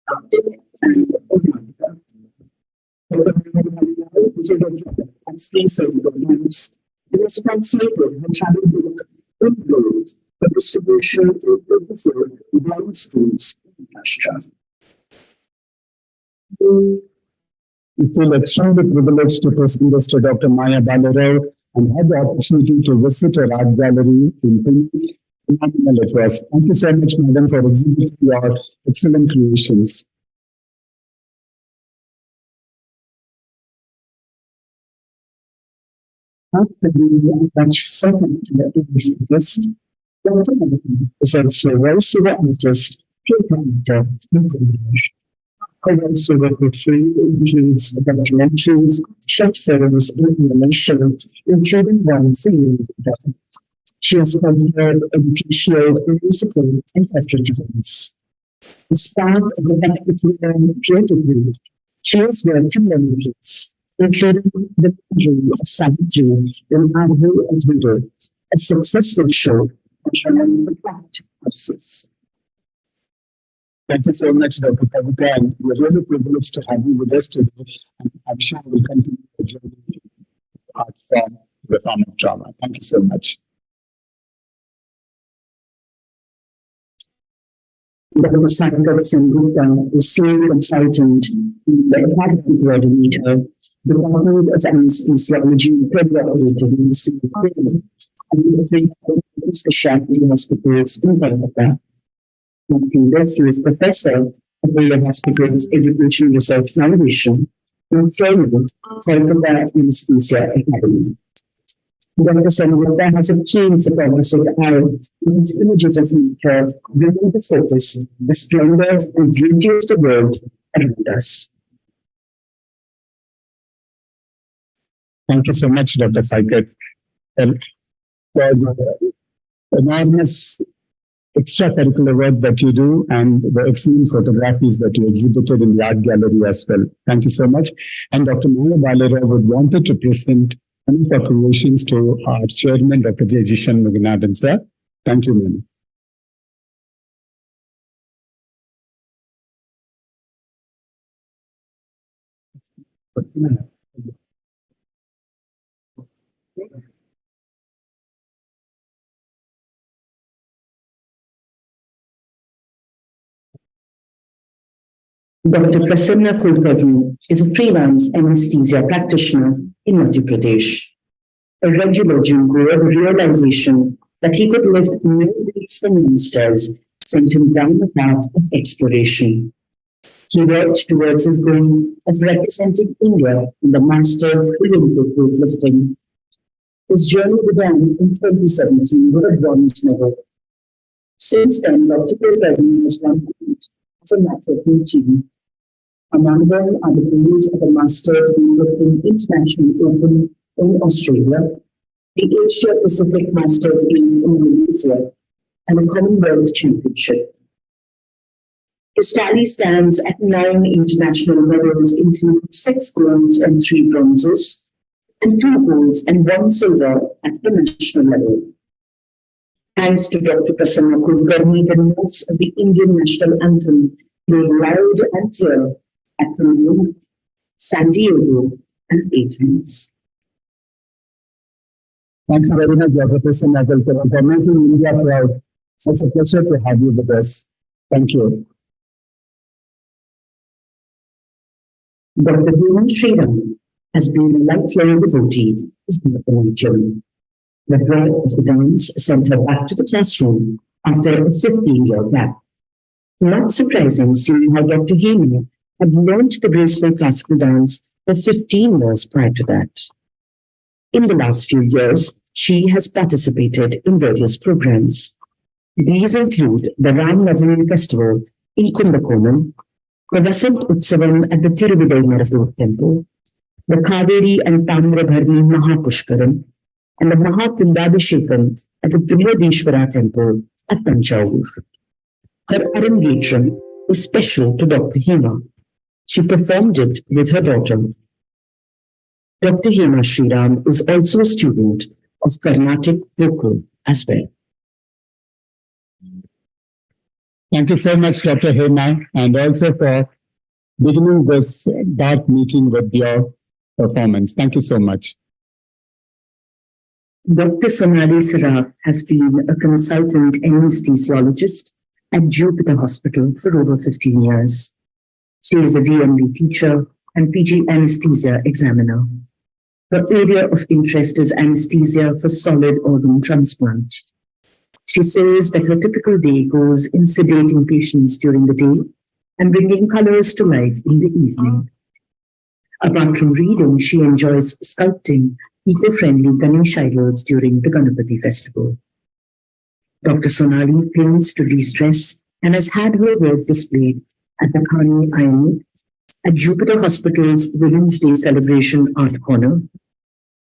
Arctic and Antarctica. As places of lives, it was translated her travel book Introductory, the distribution of 24 blind schools in Maharashtra. We feel extremely privileged to present this to Dr. Maya Balarao and had the opportunity to visit her art gallery in Pune. Phenomenal it was. Thank you so much, madam, for exhibiting your excellent creations. After the much second guest, Dr. is also a voiceover artist, filmmaker, and composer. Her voiceover portfolio includes documentaries, short films, and animation, including one film. She has compared educational, musical, and theatrical events. As part of the Balavenkat creative group, she has worked in many projects, including the Country of Savitri in Arvind and Keynote, a successful show on the fact process. Thank you so much, Dr. Kavita, and we're really privileged to have you with us today. And I'm sure we'll continue to journey in art form, the form of drama. Thank you so much. Dr. Sangha is senior consultant, the academic coordinator, Department of Anaesthesiology, Prioritization, and the specialty hospitals in Coimbatore. He is professor of the hospital's Education Research Foundation and trainer for the Anaesthesia Academy. Dr. Sangha has a keen photographic eye in his images of nature, bringing to focus the splendor and beauty of the world around us. Thank you so much, Dr. Saikat, for the enormous extracurricular work that you do and the excellent photographies that you exhibited in the art gallery as well. Thank you so much. And Dr. Maya Balarao would wanted to present one of our creations to our chairman, Dr. J. Shanmuganathan, sir. Thank you, ma'am. Dr. Prasanna Kulkarni is a freelance anesthesia practitioner in Madhya Pradesh. A regular Jungo realization that he could live more weeks than ministers sent him down the path of exploration. He worked towards his goal of representing India in the Masters Olympic weightlifting. His journey began in 2017 with a bronze medal. Since then, Dr. Kulkarni has won as a matter of routine. Among them are the winners of the Masters Weightlifting International Open in Australia, the Asia Pacific Masters in Indonesia, and the Commonwealth Championship. His tally stands at 9 international medals, including 6 golds and 3 bronzes, and 2 golds and 1 silver at the national level. Thanks to Dr. Prasanna Kulkarni, the notes of the Indian national anthem played loud and clear at the New San Diego and Athens. Thank you very much, Dr. Prasanna Kulkarni, for making India proud. It's a pleasure to have you with us. Thank you. Dr. Bhuvan Sriram has been a lifelong devotee of Bharatanatyam. The thread of the dance sent her back to the classroom after a 15-year gap. Not surprising, seeing how Dr. Hema had learned the graceful classical dance for 15 years prior to that. In the last few years, she has participated in various programs. These include the Ram Navami Festival in Kumbakonam, the Vasant Utsavam at the Thiruvidai Temple, the Kaveri and Tamrabharni Mahapushkaram, and the Mahakundabhishekam at the Tribhadeshwara Temple at Tanjavur. Her Arangetram is special to Dr. Hema. She performed it with her daughter. Dr. Hema Shriram is also a student of Carnatic vocal as well. Thank you so much, Dr. Hema, and also for beginning this GARC meeting with your performance. Thank you so much. Dr. Sonali Saraf has been a consultant anesthesiologist at Jupiter Hospital for over 15 years. She is a DMB teacher and PG anesthesia examiner. Her area of interest is anesthesia for solid organ transplant. She says that her typical day goes in sedating patients during the day and bringing colors to life in the evening. Apart from reading, she enjoys sculpting eco-friendly Ganesh idols during the Ganapati festival. Dr. Sonali plans to de-stress and has had her work displayed at the Khani Ionic, at Jupiter Hospital's Women's Day Celebration Art Corner,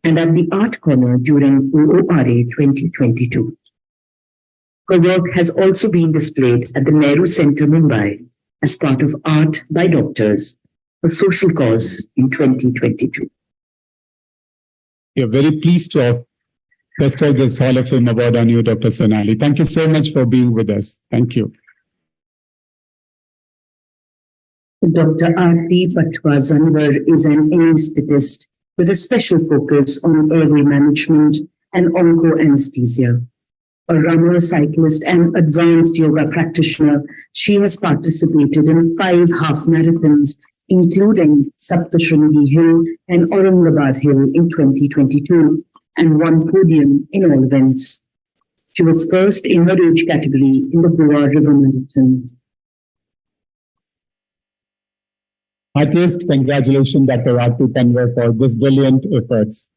and at the Art Corner during OORA 2022. Her work has also been displayed at the Nehru Center, Mumbai, as part of Art by Doctors, a social cause in 2022. We are very pleased to have bestowed this Hall of Fame award on you, Dr. Sonali. Thank you so much for being with us. Thank you. Dr. R.P. Patwa-Zanwar is an anesthetist with a special focus on airway management and onco-anesthesia. A runner, cyclist, and advanced yoga practitioner, she has participated in 5 half marathons, including Saptashringi Hill and Aurangabad Hill in 2022, and won podium in all events. She was first in her age category in the Goa River Marathon. Heartiest congratulations, Dr. R.P. Patwa, for this brilliant efforts.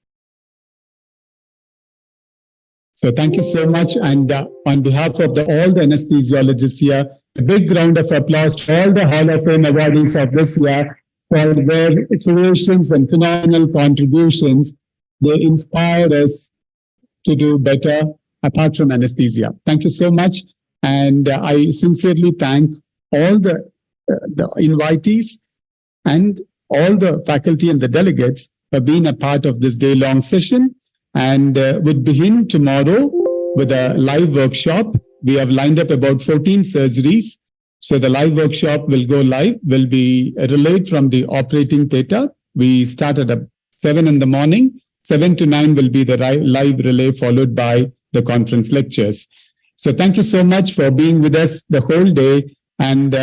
So thank you so much. And on behalf of all the anesthesiologists here, a big round of applause to all the Hall of Fame awardees of this year for their creations and phenomenal contributions. They inspire us to do better apart from anesthesia. Thank you so much. And I sincerely thank all the invitees and all the faculty and the delegates for being a part of this day-long session. And we'll begin tomorrow with a live workshop. We have lined up about 14 surgeries. So the live workshop will go live, will be relayed from the operating theatre. We start at 7 in the morning. 7 to 9 will be the live relay, followed by the conference lectures. So thank you so much for being with us the whole day. And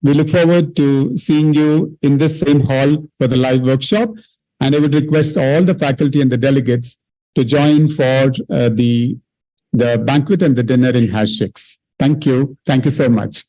we look forward to seeing you in this same hall for the live workshop. And I would request all the faculty and the delegates to join for the banquet and the dinner in #6. Thank you. Thank you so much.